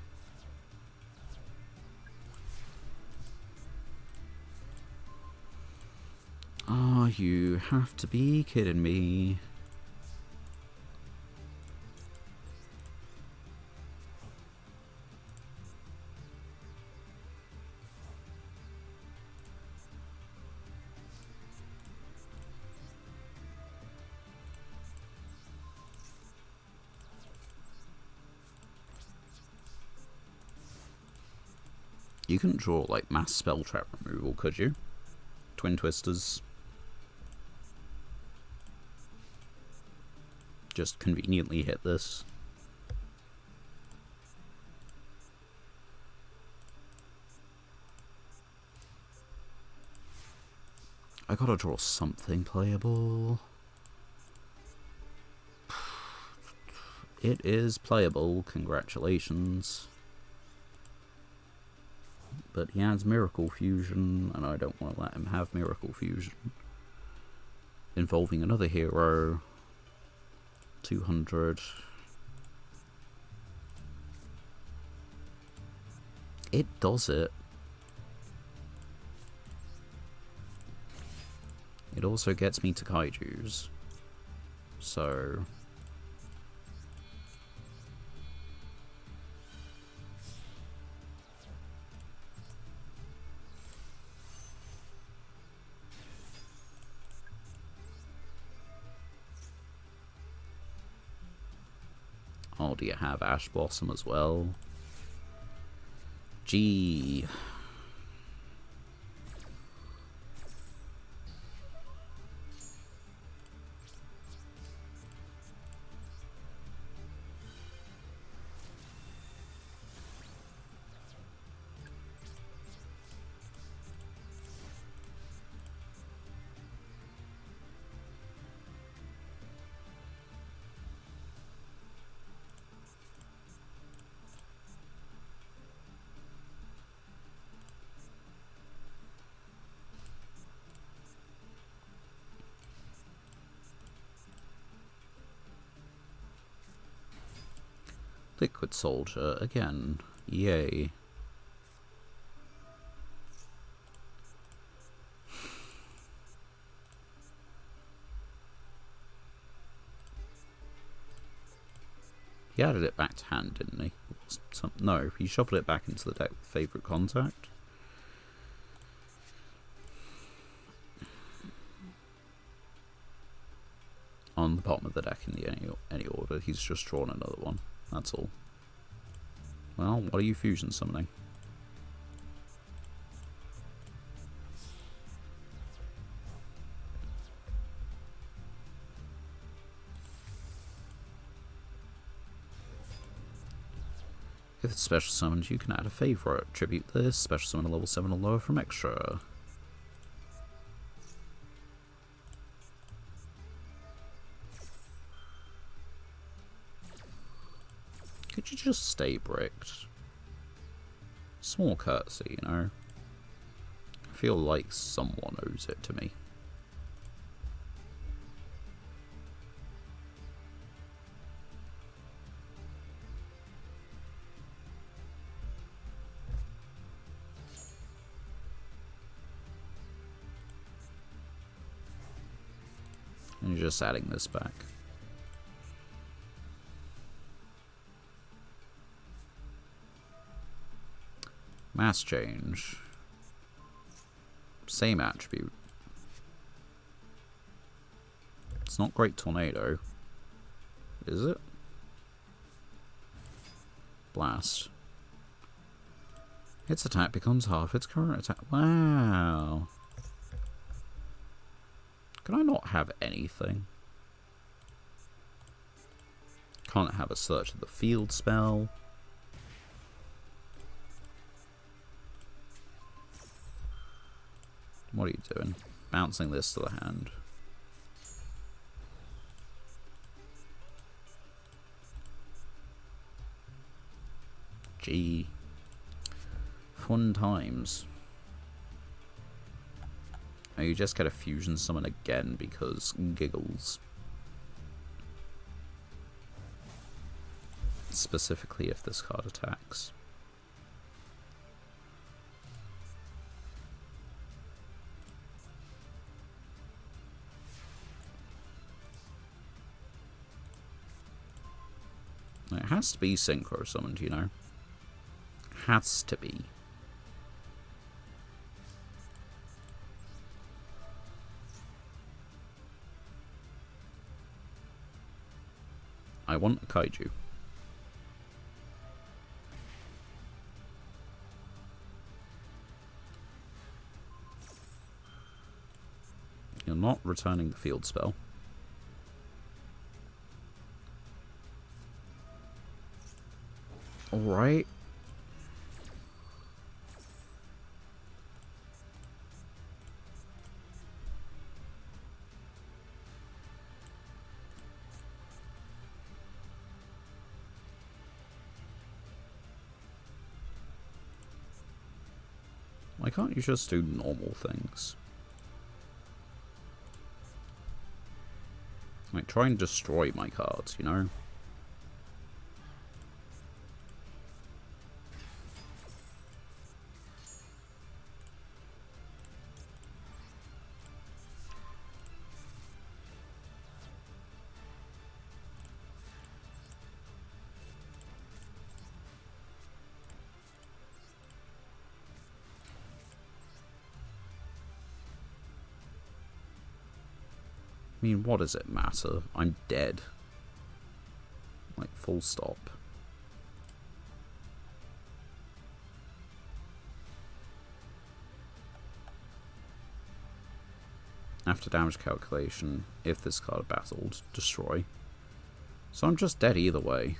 Oh, you have to be kidding me. You couldn't draw, like, mass spell trap removal, could you? Twin Twisters. Just conveniently hit this. I gotta draw something playable. It is playable, congratulations. But he has Miracle Fusion, and I don't want to let him have Miracle Fusion. Involving another hero. 200. It does it. It also gets me to Kaijus. So... oh, do you have Ash Blossom as well? Gee. Liquid Soldier, again. Yay. He added it back to hand, didn't he? No, he shuffled it back into the deck with favourite contact. On the bottom of the deck in any order, he's just drawn another one. That's all. Well, what are you fusion summoning? If it's special summoned, you can add a favourite. Tribute this, special summon a level 7 or lower from extra. Could you just stay bricked? Small courtesy, you know? I feel like someone owes it to me. And you're just adding this back. Mass change. Same attribute. It's not Great Tornado. Is it? Blast. Its attack becomes half its current attack. Wow. Can I not have anything? Can't have a search of the field spell. What are you doing? Bouncing this to the hand. Gee. Fun times. Oh, you just get a fusion summon again because giggles. Specifically if this card attacks. It has to be synchro summoned, you know. Has to be. I want a kaiju. You're not returning the field spell. Alright. Why can't you just do normal things? Like, try and destroy my cards, you know? I mean, what does it matter? I'm dead. Like, full stop. After damage calculation, if this card battled, destroy. So I'm just dead either way.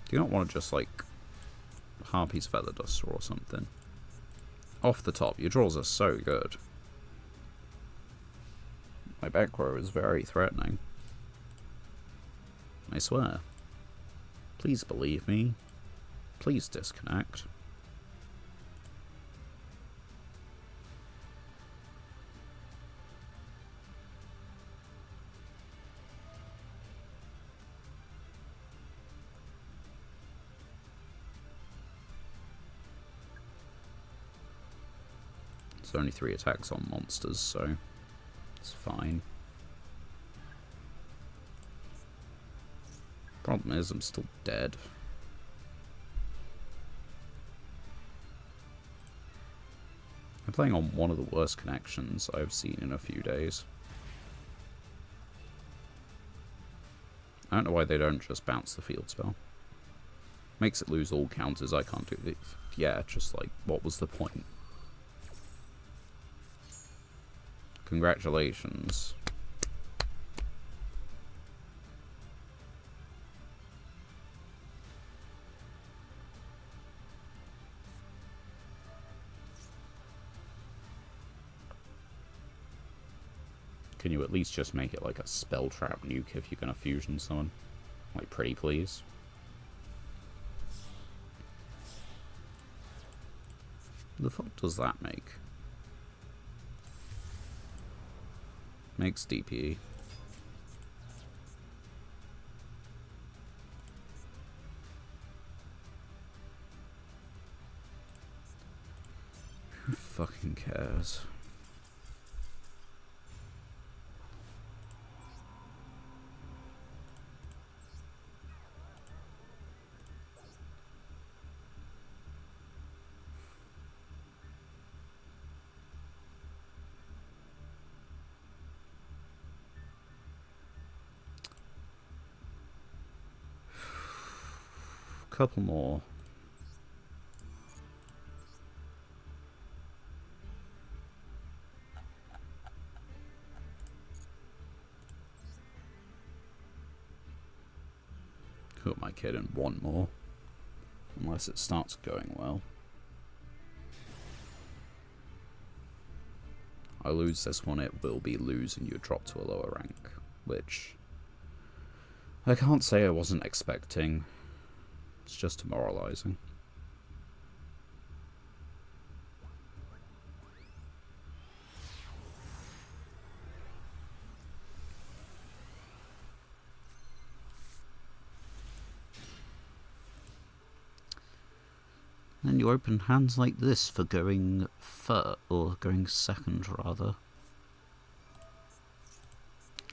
Do you not want to just, like, Harpy's Feather Duster or something? Off the top, your draws are so good. My back row is very threatening. I swear. Please believe me. Please disconnect. There's only 3 attacks on monsters, so It's fine. Problem is, I'm still dead. I'm playing on one of the worst connections I've seen in a few days. I don't know why they don't just bounce the field spell. Makes it lose all counters, I can't do it. Yeah, just like, what was the point? Congratulations. Can you at least just make it like a spell trap nuke if you're gonna fusion someone? Like, pretty please. The fuck does that make? Makes DPE. Who fucking cares? Couple more. Who am I kidding? One more. Unless it starts going well. I lose this one, it will be lose and you drop to a lower rank. Which I can't say I wasn't expecting. It's just demoralizing. And you open hands like this for going third, or going second rather.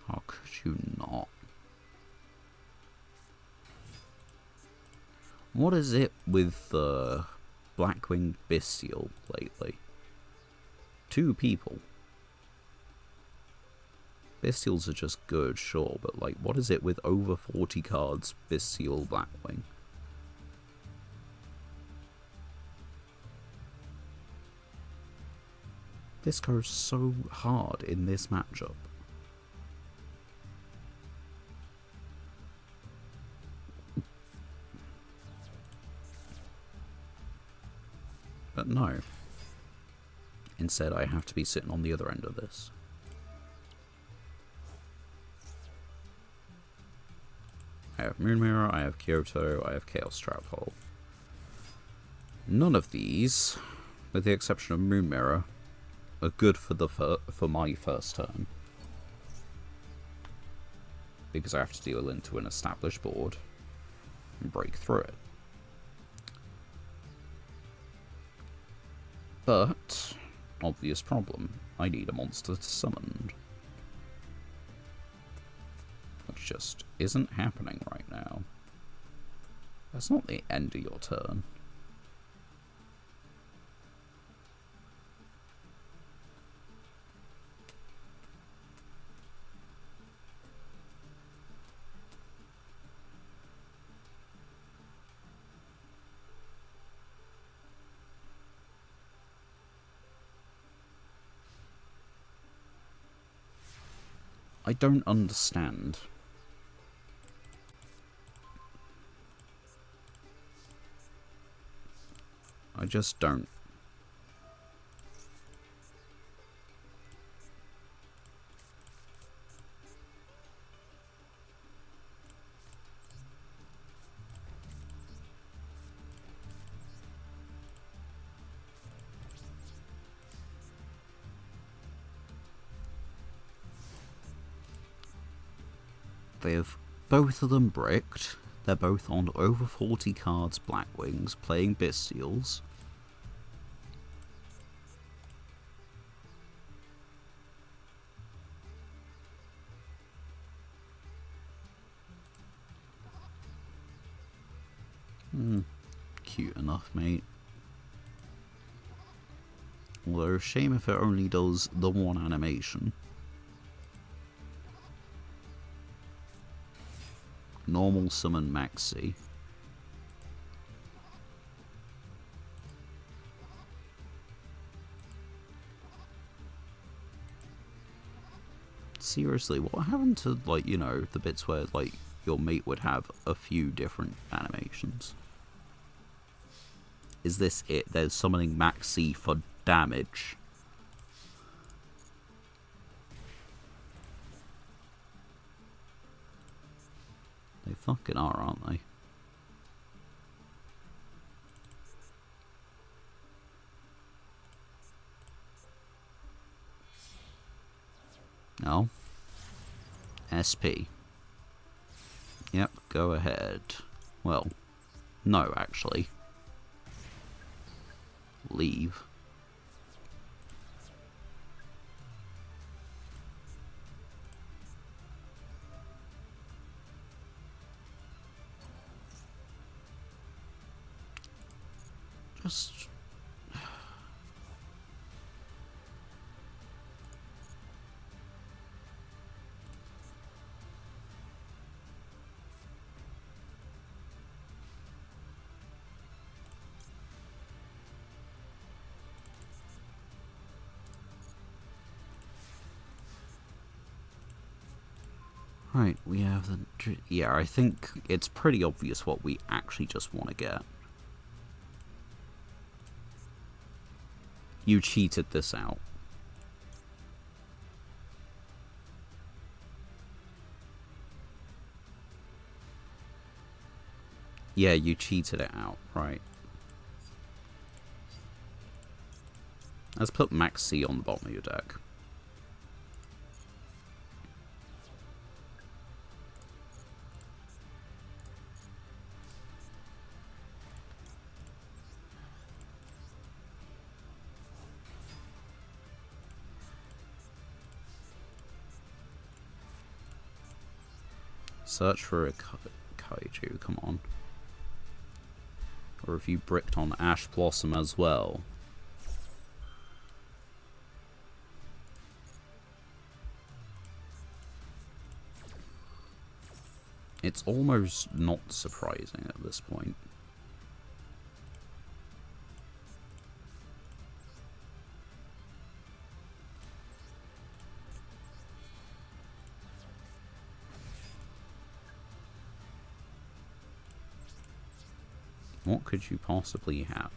How could you not? What is it with the Blackwing Bestial lately? 2 people. Bestials are just good, sure, but like, what is it with over 40 cards Bestial Blackwing? This goes so hard in this matchup. But no. Instead, I have to be sitting on the other end of this. I have Moon Mirror, I have Kyoto, I have Chaos Trap Hole. None of these, with the exception of Moon Mirror, are good for my first turn. Because I have to deal into an established board and break through it. But, obvious problem, I need a monster to summon. Which just isn't happening right now. That's not the end of your turn. I don't understand. I just don't. They've both of them bricked. They're both on over 40 cards Blackwings, playing Bestials. Cute enough, mate. Although, shame if it only does the one animation. Normal summon Maxi. Seriously, what happened to, like, you know, the bits where, like, your mate would have a few different animations? Is this it? There's summoning Maxi for damage. They fucking are, aren't they? No. SP. Yep, go ahead. Well, no, actually. Leave. Just... Right, we have the... Yeah, I think it's pretty obvious what we actually just want to get. You cheated this out. Yeah, you cheated it out, right. Let's put Maxi on the bottom of your deck. Search for a kaiju, come on. Or have you bricked on Ash Blossom as well? It's almost not surprising at this point. What could you possibly have?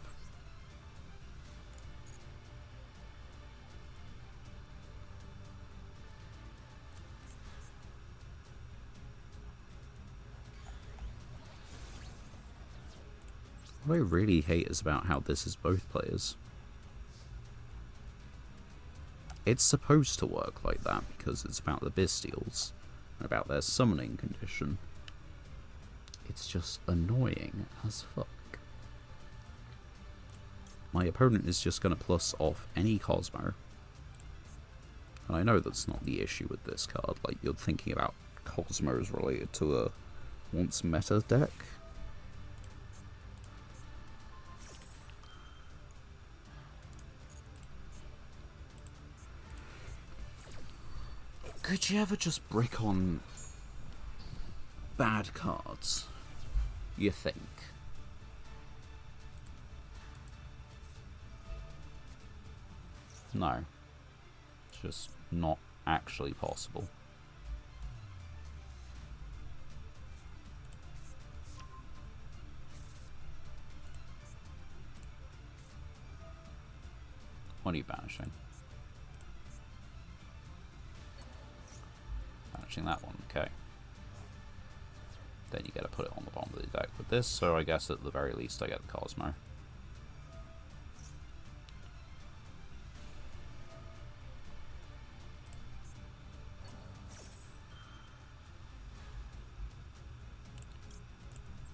What I really hate is about how this is both players. It's supposed to work like that because it's about the Bestials and about their summoning condition. It's just annoying as fuck. My opponent is just going to plus off any Cosmo. And I know that's not the issue with this card. Like, you're thinking about Cosmos related to a once meta deck. Could you ever just brick on bad cards? You think? No. It's just not actually possible. What are you banishing? Banishing that one, okay. Then you gotta put it on the bottom of the deck with this, so I guess at the very least I get the Cosmo.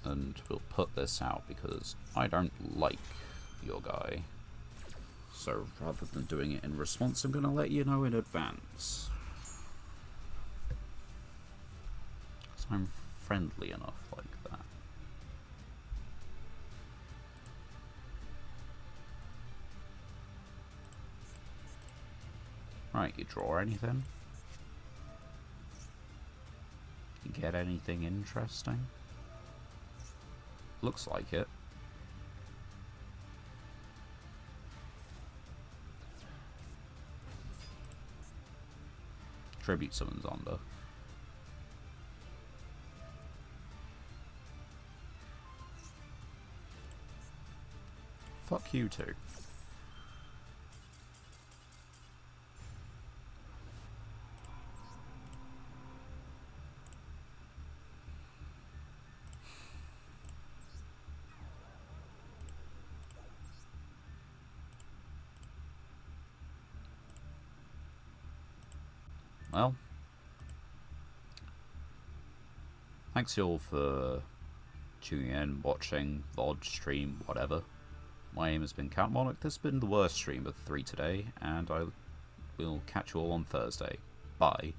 And we'll put this out because I don't like your guy. So rather than doing it in response, I'm going to let you know in advance. So I'm friendly enough like that. Right, you draw anything? You get anything interesting? Looks like it. Tribute summons under. Fuck you too. Well, thanks you all for tuning in, watching, VOD, stream, whatever. My name has been Count Monarch. This has been the worst stream of 3 today, and I will catch you all on Thursday. Bye.